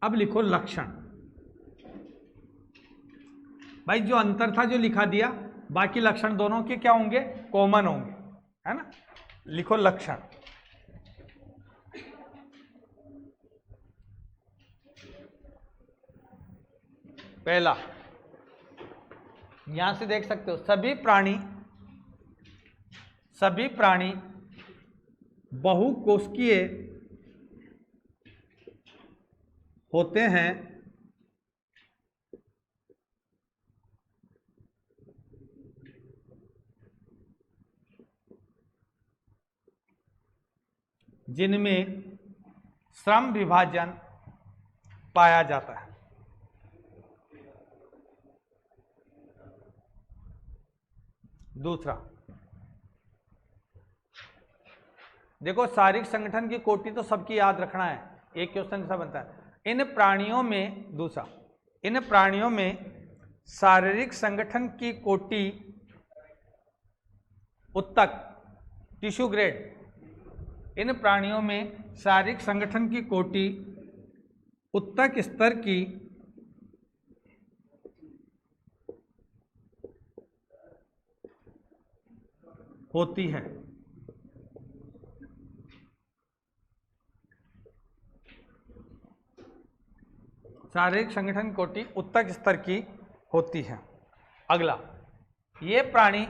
Speaker 1: अब लिखो लक्षण। भाई जो अंतर था जो लिखा दिया, बाकी लक्षण दोनों के क्या होंगे, कॉमन होंगे, है ना। लिखो लक्षण। पहला, यहां से देख सकते हो सभी प्राणी बहुकोशिकीय होते हैं, जिनमें श्रम विभाजन पाया जाता है। दूसरा, देखो शारीरिक संगठन की कोटि तो सबकी याद रखना है, एक क्वेश्चन ऐसा बनता है। इन प्राणियों में, दूसरा, इन प्राणियों में शारीरिक संगठन की कोटि उत्तक टिश्यू ग्रेड, इन प्राणियों में शारीरिक संगठन की कोटि उत्तक स्तर की होती है। शारीरिक संगठन कोटि उत्तक स्तर की होती है। अगला, ये प्राणी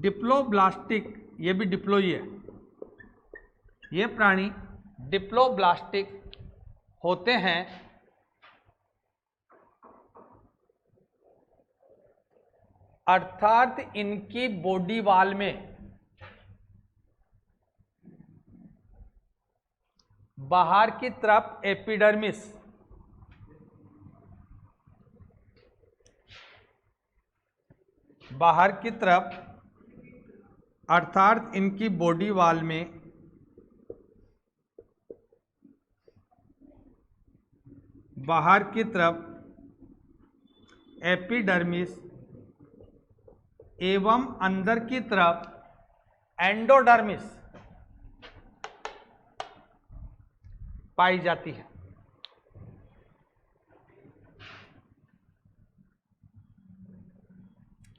Speaker 1: डिप्लोब्लास्टिक, ये भी डिप्लो ही है, ये प्राणी डिप्लोब्लास्टिक होते हैं, अर्थात इनकी बॉडी वॉल में बाहर की तरफ एपिडर्मिस, बाहर की तरफ अर्थात इनकी बॉडी वॉल में बाहर की तरफ एपिडर्मिस एवं अंदर की तरफ एंडोडर्मिस पाई जाती है।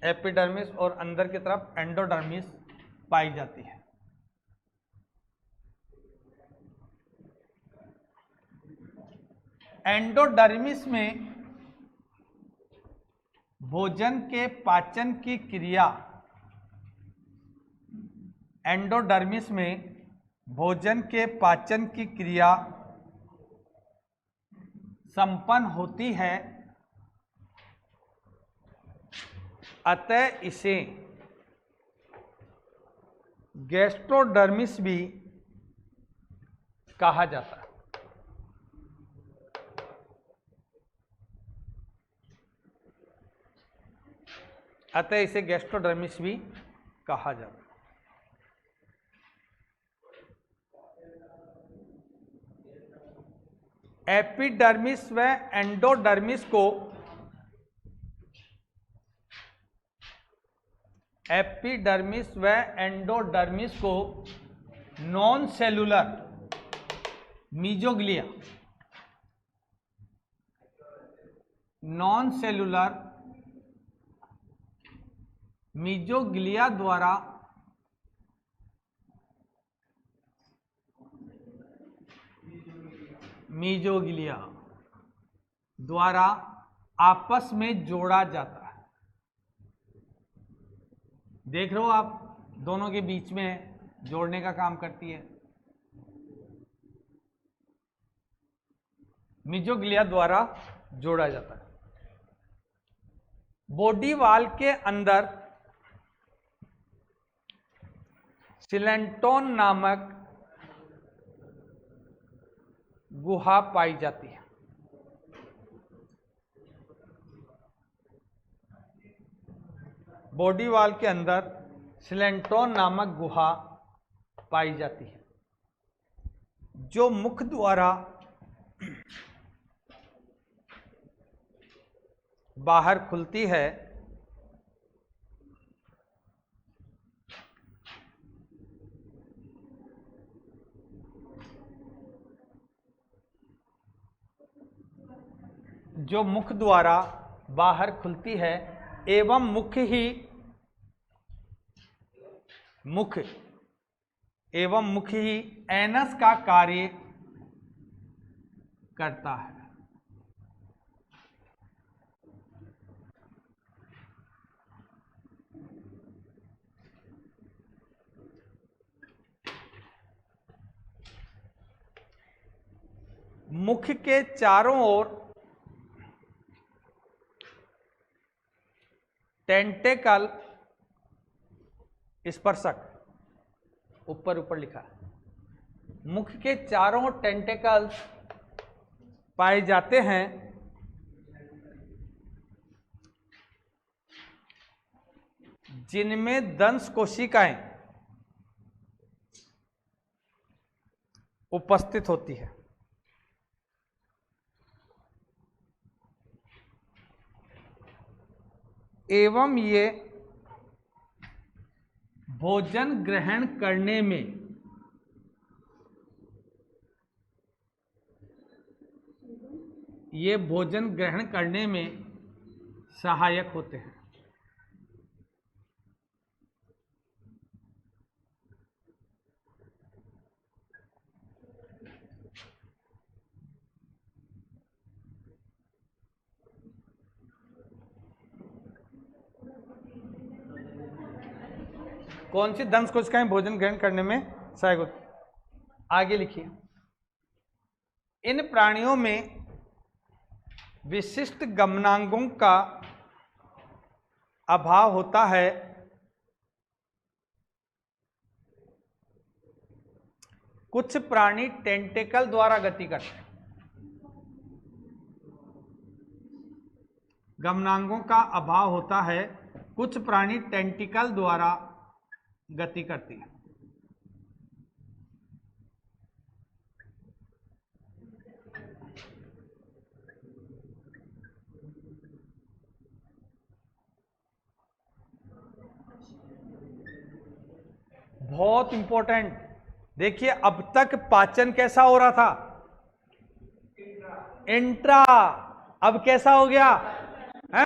Speaker 1: एपिडर्मिस और अंदर की तरफ एंडोडर्मिस पाई जाती है। एंडोडर्मिस में भोजन के पाचन की क्रिया, एंडोडर्मिस में भोजन के पाचन की क्रिया संपन्न होती है, अतः इसे गैस्ट्रोडर्मिस भी कहा जाता है। अतः इसे गैस्ट्रोडर्मिस भी कहा जाता है। एपिडर्मिस व एंडोडर्मिस को non cellular mesoglea, non cellular mesoglea द्वारा मीजोग्लिया द्वारा आपस में जोड़ा जाता है। देख रहे हो आप, दोनों के बीच में जोड़ने का काम करती है। मीजोग्लिया द्वारा जोड़ा जाता है। बॉडी वॉल के अंदर सिलेंटोन नामक गुहा पाई जाती है। बॉडी वॉल के अंदर सिलेंट्रॉन नामक गुहा पाई जाती है, जो मुख द्वारा बाहर खुलती है। जो मुख द्वारा बाहर खुलती है एवं मुख ही एनस का कार्य करता है। मुख के चारों ओर टेंटेकल स्पर्शक, ऊपर लिखा है। मुख के चारों ओर टेंटेकल्स पाए जाते हैं, जिनमें दंश कोशिकाएं उपस्थित होती है। एवं ये भोजन ग्रहण करने में सहायक होते हैं। कौन सी दंश कोशिकाएं भोजन ग्रहण करने में सहायक होती? आगे लिखिए। इन प्राणियों में विशिष्ट गमनांगों का अभाव होता है। कुछ प्राणी टेंटेकल द्वारा गति करते हैं। गमनांगों का अभाव होता है, कुछ प्राणी टेंटिकल द्वारा गति करती है। बहुत इंपॉर्टेंट। देखिए, अब तक पाचन कैसा हो रहा था? इंट्रा। अब कैसा हो गया है?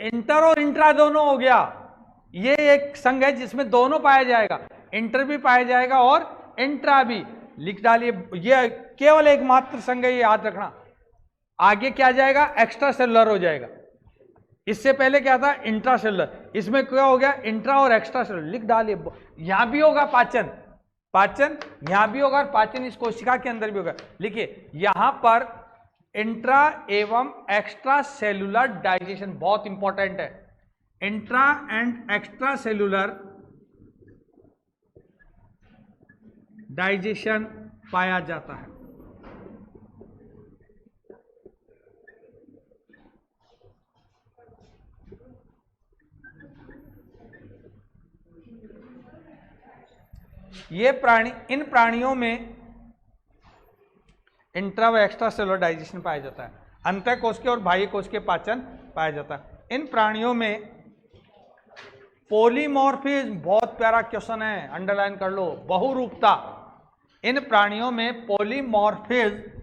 Speaker 1: इंटर और इंट्रा दोनों हो गया। ये एक संघ है जिसमें दोनों पाया जाएगा, इंटर भी पाया जाएगा और इंट्रा भी। लिख डालिए, ये केवल एकमात्र संघ है, ये याद रखना। आगे क्या जाएगा? एक्स्ट्रा सेलुलर हो जाएगा। इससे पहले क्या था? Intra cellular. इसमें क्या हो गया? इंट्रा और एक्स्ट्रा सेलुलर। लिख डालिए, यहां भी होगा पाचन, यहां भी होगा और पाचन इस कोशिका के अंदर भी होगा। लिखिए, यहां पर इंट्रा एवं एक्स्ट्रा सेलुलर डाइजेशन बहुत इंपॉर्टेंट है। Intra and extra cellular digestion पाया जाता है। ये प्राणी, इन प्राणियों में इंट्रा व एक्स्ट्रा सेलुलर डाइजेशन पाया जाता है। अंतः कोश के और बाह्य कोश के पाचन पाया जाता है। इन प्राणियों में पॉलीमॉर्फिज्म, बहुत प्यारा क्वेश्चन है, अंडरलाइन कर लो, बहुरूपता। इन प्राणियों में पॉलीमॉर्फिज्म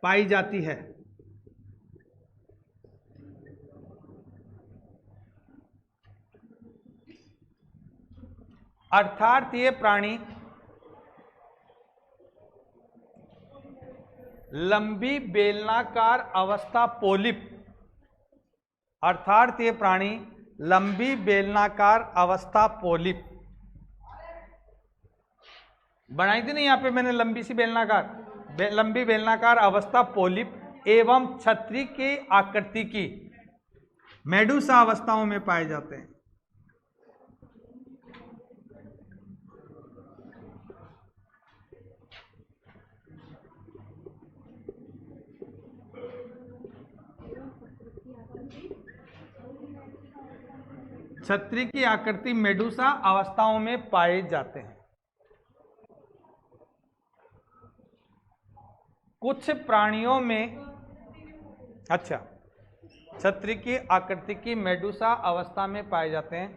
Speaker 1: पाई जाती है। अर्थात ये प्राणी लंबी बेलनाकार अवस्था पोलिप, अर्थात ये प्राणी लंबी बेलनाकार अवस्था पोलिप बनाई थी ना यहां पे मैंने, लंबी सी बेलनाकार लंबी बेलनाकार अवस्था पोलिप एवं छतरी की आकृति की मेडुसा अवस्थाओं में पाए जाते हैं। छतरी की आकृति मेडुसा अवस्थाओं में पाए जाते हैं। कुछ प्राणियों में, अच्छा, छतरी की आकृति की मेडुसा अवस्था में पाए जाते हैं।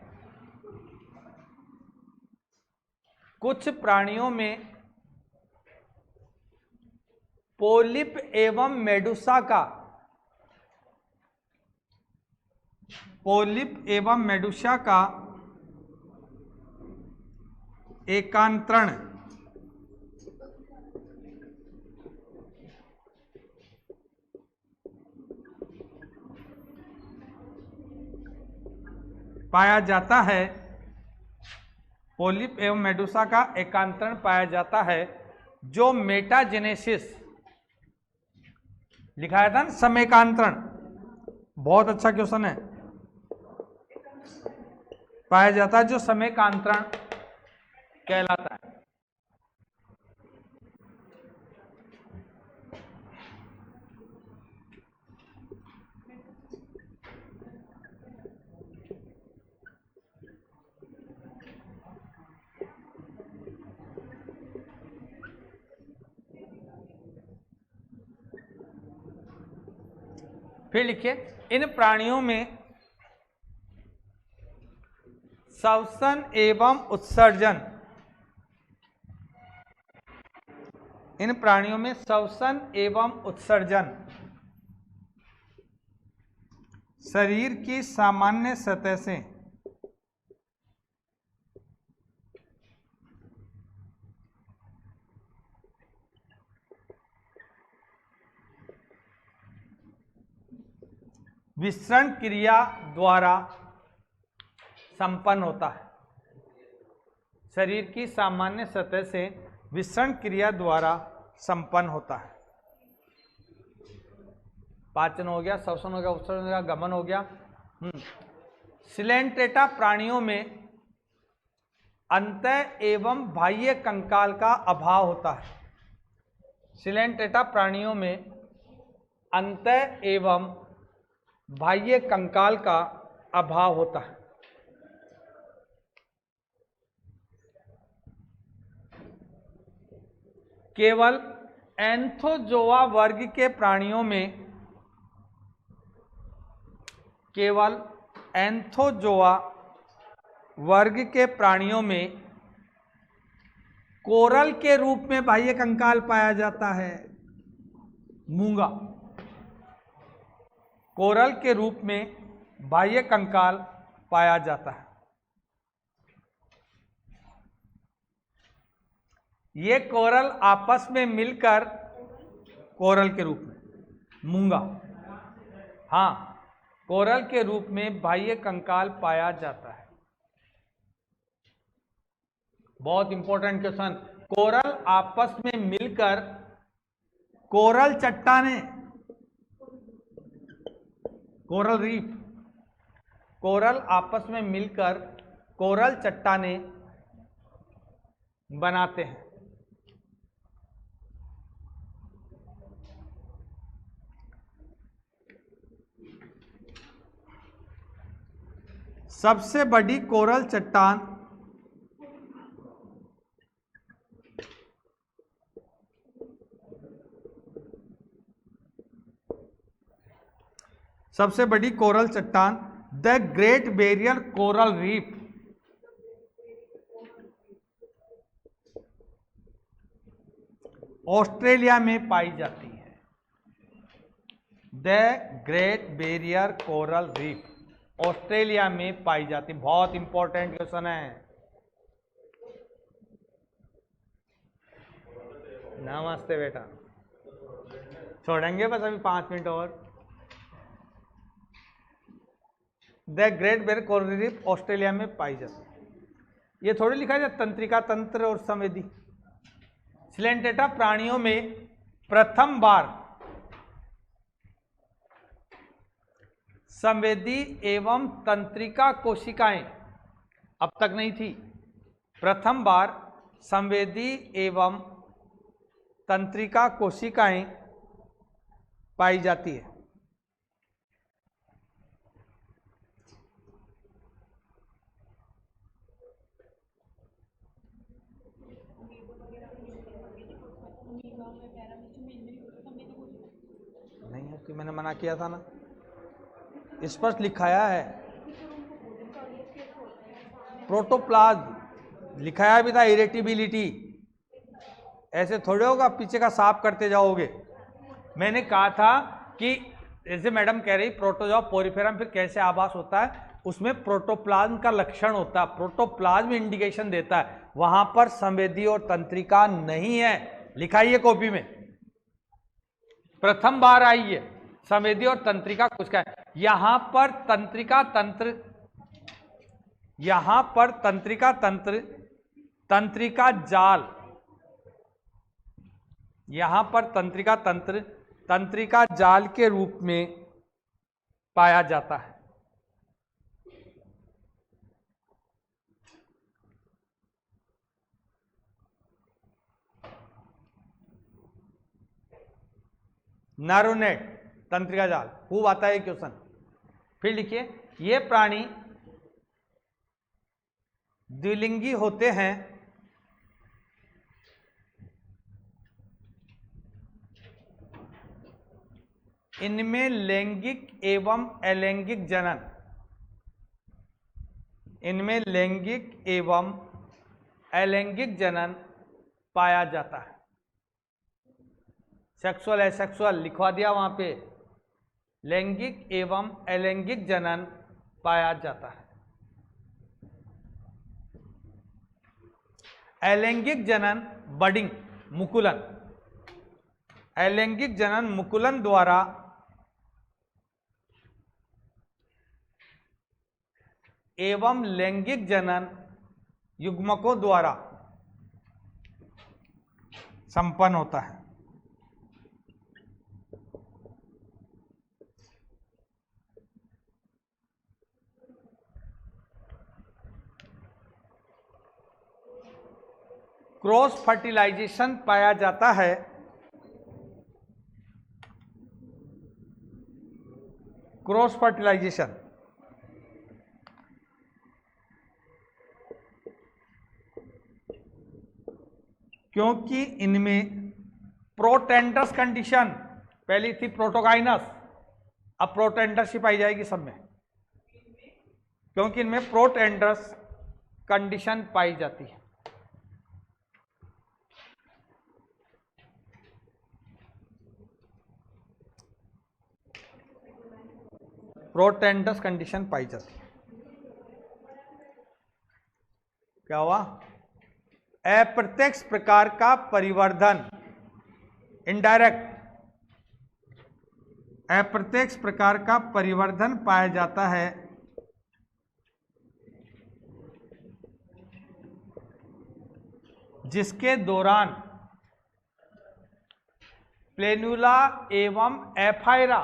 Speaker 1: कुछ प्राणियों में पोलिप एवं मेडुसा का, पोलिप एवं मेडुसा का एकांतरण पाया जाता है। पोलिप एवं मेडुसा का एकांतरण पाया जाता है जो मेटाजेनेसिस लिखाया था ना, समेकांतरण, बहुत अच्छा क्वेश्चन है, पाया जाता है जो समेकांतरण कहलाता है। फिर लिखिए, इन प्राणियों में श्वसन एवं उत्सर्जन, इन प्राणियों में श्वसन एवं उत्सर्जन शरीर की सामान्य सतह से विसरण क्रिया द्वारा संपन्न होता है। शरीर की सामान्य सतह से विसरण क्रिया द्वारा संपन्न होता है। पाचन हो गया, श्वसन हो गया, उत्सर्जन हो गया, गमन हो गया। सिलेंट्रेटा प्राणियों में अंतः एवं बाह्य कंकाल का अभाव होता है। सिलेंट्रेटा प्राणियों में अंतः एवं बाह्य कंकाल का अभाव होता है। केवल एंथोजोआ वर्ग के प्राणियों में, केवल एंथोजोआ वर्ग के प्राणियों में कोरल के रूप में बाह्य कंकाल पाया जाता है। मूंगा, कोरल के रूप में बाह्य कंकाल पाया जाता है। ये कोरल आपस में मिलकर, कोरल के रूप में मूंगा, हाँ, कोरल के रूप में बाह्य कंकाल पाया जाता है। बहुत इंपॉर्टेंट क्वेश्चन। कोरल आपस में मिलकर, कोरल चट्टाने, कोरल रीफ, कोरल आपस में मिलकर कोरल चट्टाने बनाते हैं। सबसे बड़ी कोरल चट्टान सबसे बड़ी कोरल चट्टान the great barrier coral reef Australia में पाई जाती है। The great barrier coral reef Australia में पाई जाती है। बहुत इंपॉर्टेंट क्वेश्चन है। नमस्ते बेटा। छोड़ेंगे बस अभी 5 मिनट और। The great barrier coral reef Australia में पाई जाती है। ये थोड़ी लिखा है तंत्रिका तंत्र और संवेदी। सिलेंटेटा प्राणियों में प्रथम बार संवेदी एवं तंत्रिका कोशिकाएं अब तक नहीं थी। प्रथम बार संवेदी एवं तंत्रिका कोशिकाएं पाई जाती है। नहीं है कि मैंने मना किया था ना, स्पष्ट लिखाया है। प्रोटोप्लाज्म लिखाया भी था, इरेटिबिलिटी। ऐसे थोड़े होगा पीछे का साफ करते जाओगे। मैंने कहा था कि जैसे मैडम कह रही प्रोटोजोआ पोरिफेरम फिर कैसे आभास होता है, उसमें प्रोटोप्लाज्म का लक्षण होता है, प्रोटोप्लाज्म इंडिकेशन देता है। वहां पर संवेदी और तंत्रिका नहीं है, लिखाइए कॉपी में। प्रथम बार आई है संवेदी और तंत्रिका कोशिकाएं। यहां पर तंत्रिका तंत्र, यहां पर तंत्रिका तंत्र, तंत्रिका जाल, यहां पर तंत्रिका तंत्र तंत्रिका जाल के रूप में पाया जाता है। नर्वनेट तंत्रिका जाल खूब आता है क्वेश्चन। फिर लिखिए, ये प्राणी द्विलिंगी होते हैं, इनमें लैंगिक एवं अलैंगिक जनन, इनमें लैंगिक एवं अलैंगिक जनन पाया जाता है। सेक्सुअल एसेक्सुअल लिखवा दिया वहां पे, लैंगिक एवं अलैंगिक जनन पाया जाता है। अलैंगिक जनन बडिंग मुकुलन, अलैंगिक जनन मुकुलन द्वारा एवं लैंगिक जनन युग्मकों द्वारा संपन्न होता है। क्रॉस फर्टिलाइजेशन पाया जाता है, क्रॉस फर्टिलाइजेशन क्योंकि इनमें प्रोटेंडस कंडीशन, पहली थी प्रोटोगाइनस, अब प्रोटेंडस ही पाई जाएगी सब में, क्योंकि इनमें प्रोटेंडस कंडीशन पाई जाती है। प्रोटेंडस कंडीशन पाई जाती है। क्या हुआ? अप्रत्यक्ष प्रकार का परिवर्धन, इनडायरेक्ट, अप्रत्यक्ष प्रकार का परिवर्धन पाया जाता है जिसके दौरान प्लेनुला एवं एफायरा,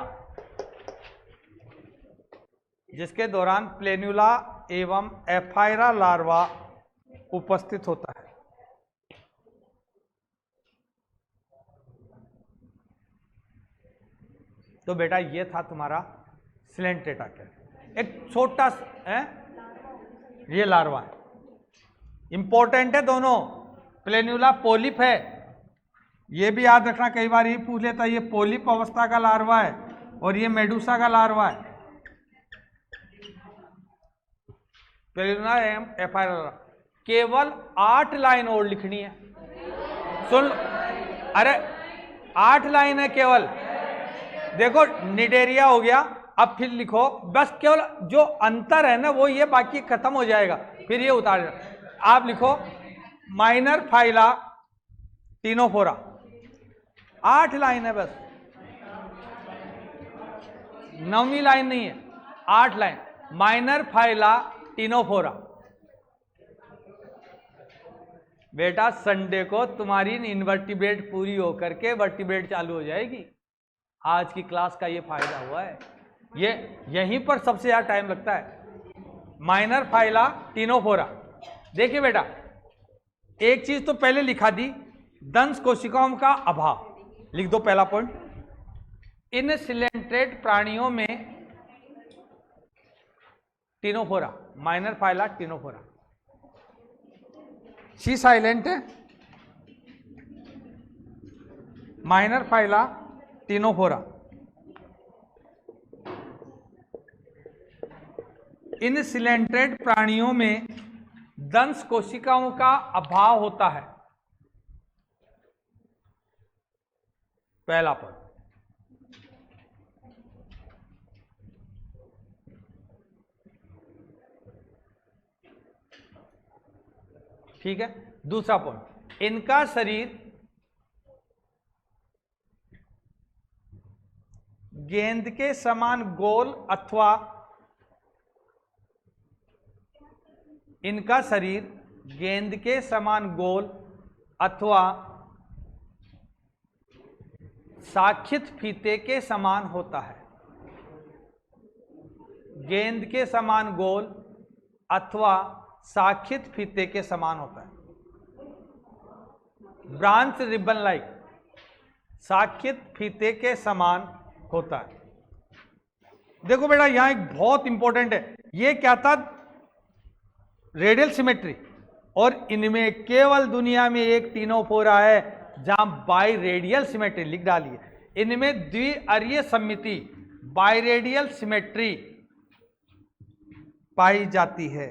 Speaker 1: जिसके दौरान प्लेनुला एवं एफायरा लार्वा उपस्थित होता है। तो बेटा ये था तुम्हारा सिलेंटेटा का एक छोटा है, ये लार्वा है, इंपॉर्टेंट है दोनों। प्लेन्यूला पोलिप है, ये भी याद रखना, कई बार ये पूछ लेता है, ये पोलिप अवस्था का लार्वा है और ये मेडूसा का लार्वा है। प्लेन्यूला एवं एफायरा, केवल 8 लाइन और लिखनी है, सुन, अरे 8 लाइन है केवल। देखो निडेरिया हो गया, अब फिर लिखो बस, केवल जो अंतर है ना वो ये, बाकी खत्म हो जाएगा, फिर ये उतार देना। आप लिखो माइनर फाइला टीनोफोरा, 8 लाइन है बस। 9वीं लाइन नहीं है, 8 लाइन। Minor phyla Ctenophora. बेटा संडे को तुम्हारी इनवर्टिब्रेट पूरी होकर के वर्टिब्रेट चालू हो जाएगी। आज की क्लास का ये फायदा हुआ है, ये यहीं पर सबसे ज्यादा टाइम लगता है। Minor phyla Ctenophora. देखिए बेटा, एक चीज तो पहले लिखा दी, दंश कोशिकाओं का अभाव। लिख दो पहला पॉइंट। इन सिलेंट्रेट प्राणियों में टिनोफोरा, माइनर फाइला टिनोफोरा। सी साइलेंट है, माइनर फाइला टिनोफोरा। इन सिलेंट्रेट प्राणियों में दंश कोशिकाओं का अभाव होता है। पहला पॉइंट। ठीक है। दूसरा पॉइंट, इनका शरीर गेंद के समान गोल अथवा इनका शरीर गेंद के समान गोल अथवा साखित फीते के समान होता है। गेंद के समान गोल अथवा साखित फीते के समान होता है। ब्रांच रिबन लाइक, साखित फीते के समान होता है। देखो बेटा, यहां एक बहुत इंपॉर्टेंट है, ये क्या था, रेडियल सिमेट्री। और इनमें केवल दुनिया में एक टिनोफोरा है जहां बाई रेडियल सिमेट्री, लिख डालिए, इनमें द्विअरीय सममिति बाइरेडियल सिमेट्री पाई जाती है।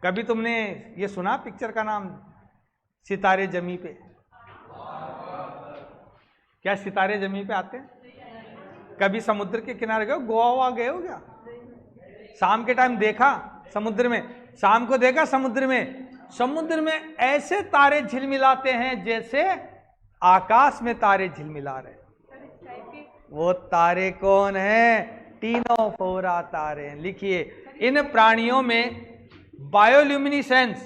Speaker 1: कभी तुमने ये सुना पिक्चर का नाम सितारे जमी पे? क्या सितारे जमी पे आते हैं? कभी समुद्र के किनारे गए, गोवा गए हो क्या? शाम के टाइम देखा समुद्र में, शाम को देखा समुद्र में ऐसे तारे झिलमिलाते हैं जैसे आकाश में तारे झिलमिला रहे। वो तारे कौन है? टिनोफोरा तारे। लिखिए, इन प्राणियों में बायोल्यूमिनेसेंस,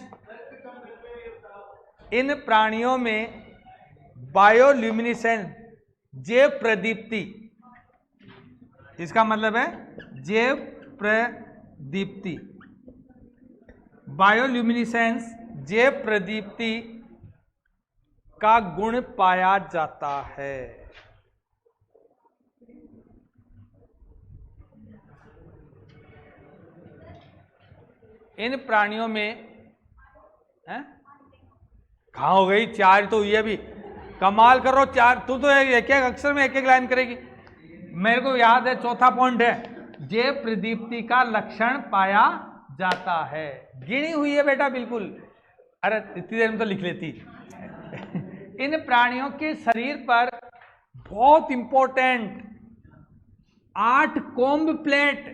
Speaker 1: इन प्राणियों में बायोल्यूमिनेसेंस, जैव प्रदीप्ति, इसका मतलब है जैव प्रदीप्ति, बायोल्यूमिनेसेंस, जैव प्रदीप्ति का गुण पाया जाता है। इन प्राणियों में कहाँ हो गई? 4 तो हुई अभी। कमाल करो, 4 तू तो एक एक अक्षर में एक एक लाइन करेगी। मेरे को याद है, चौथा पॉइंट है, जैव प्रदीप्ति का लक्षण पाया जाता है। गिनी हुई है बेटा बिल्कुल। अरे इतनी देर में तो लिख लेती। इन प्राणियों के शरीर पर बहुत इंपॉर्टेंट 8 कोम्ब प्लेट,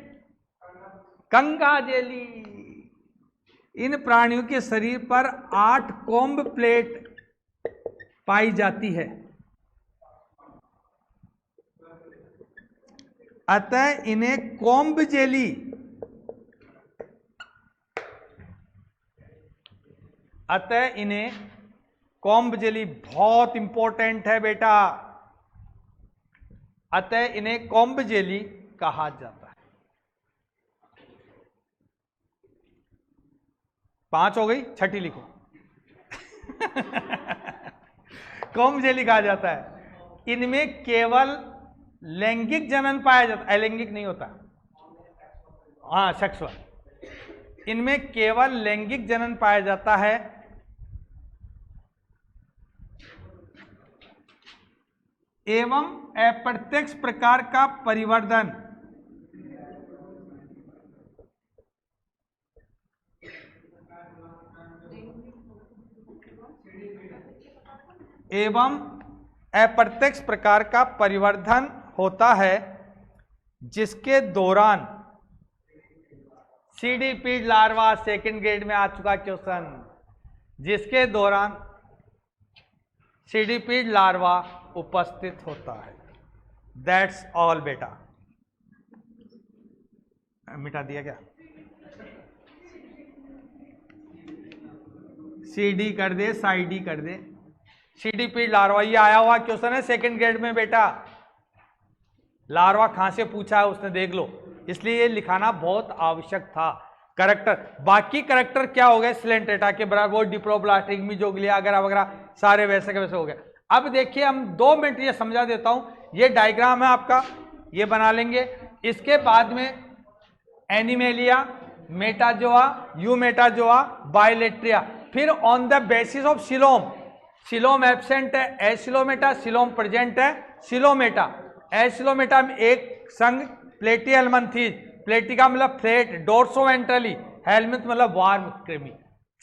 Speaker 1: कंगा जेली। इन प्राणियों के शरीर पर 8 कोम्ब प्लेट पाई जाती है। अतः इन्हें कोम्ब जेली, अतः इन्हें कोम्ब जेली, बहुत इंपॉर्टेंट है बेटा, अतः इन्हें कोम्ब जेली कहा जाता है। 5 हो गई, छठी लिखो। कोम्ब जेली कहा जाता है। इनमें केवल लैंगिक जनन पाया जाता है, अलैंगिक नहीं होता। हाँ, सेक्सुअल। इनमें केवल लैंगिक जनन पाया जाता है। एवं अप्रत्यक्ष प्रकार का परिवर्धन अप्रत्यक्ष प्रकार का परिवर्धन होता है, जिसके दौरान सीडीपीड लार्वा सेकंड ग्रेड में आ चुका क्वेश्चन, जिसके दौरान सीडीपीड लार्वा उपस्थित होता है। दैट्स ऑल बेटा। मिटा दिया क्या? सीडी कर दे, साइडी कर दे। सीडीपीड लार्वा ये आया हुआ क्वेश्चन है सेकंड ग्रेड में बेटा। लार्वा कहां से पूछा है उसने देख लो, इसलिए ये लिखाना बहुत आवश्यक था। करेक्टर, बाकी करेक्टर क्या हो गए सिलेंट्रेटा के बराबर, वो डिप्लोब्लास्टिक मीजोग्लिया वगैरह वगैरह सारे वैसे के वैसे हो गए। अब देखिए हम 2 मिनट ये समझा देता हूं, ये डायग्राम है आपका, ये बना लेंगे। इसके बाद में एनिमेलिया, मेटाजोआ, यूमेटाजोआ, बायोलेट्रिया, फिर on the basis of coelom, coelom absent है एसिलोमेटा, सिलोम प्रेजेंट है सिलोमेटा। एसिलोमेटा में एक संघ प्लेटी हेलमिंथीज, प्लेटी का मतलब फ्लेट, डोर्सोवेंट्रली, हेलमिंथ मतलब वार्म कृमि,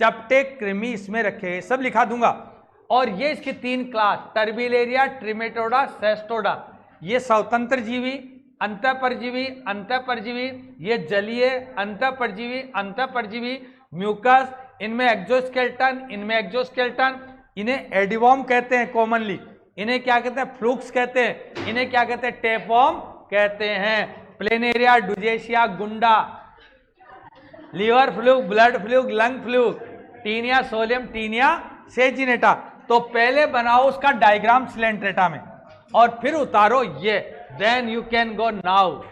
Speaker 1: चपटे कृमि इसमें रखे, सब लिखा दूंगा। और ये इसकी 3 क्लास, टर्बिलेरिया, ट्रिमेटोडा, सेस्टोडा, ये स्वतंत्र जीवी, अंतःपरजीवी, अंतःपरजीवी, ये जलीय, अंतःपरजीवी, अंतःपरजीवी, म्यूकस, इनमें एक्सोस्केलेटन, इनमें एक्सोस्केलेटन, इन्हें एडिवॉर्म कहते हैं कॉमनली, इन्हें क्या कहते हैं फ्लूक्स कहते हैं, इन्हें क्या कहते हैं टेपवॉर्म कहते हैं। प्लेनेरिया, डुजेशिया, गुंडा, liver fluke, blood fluke, lung fluke, taenia solium, taenia saginata. तो पहले बनाओ उसका डायग्राम सिलेंट्रेटा में और फिर उतारो ये, then you can go now.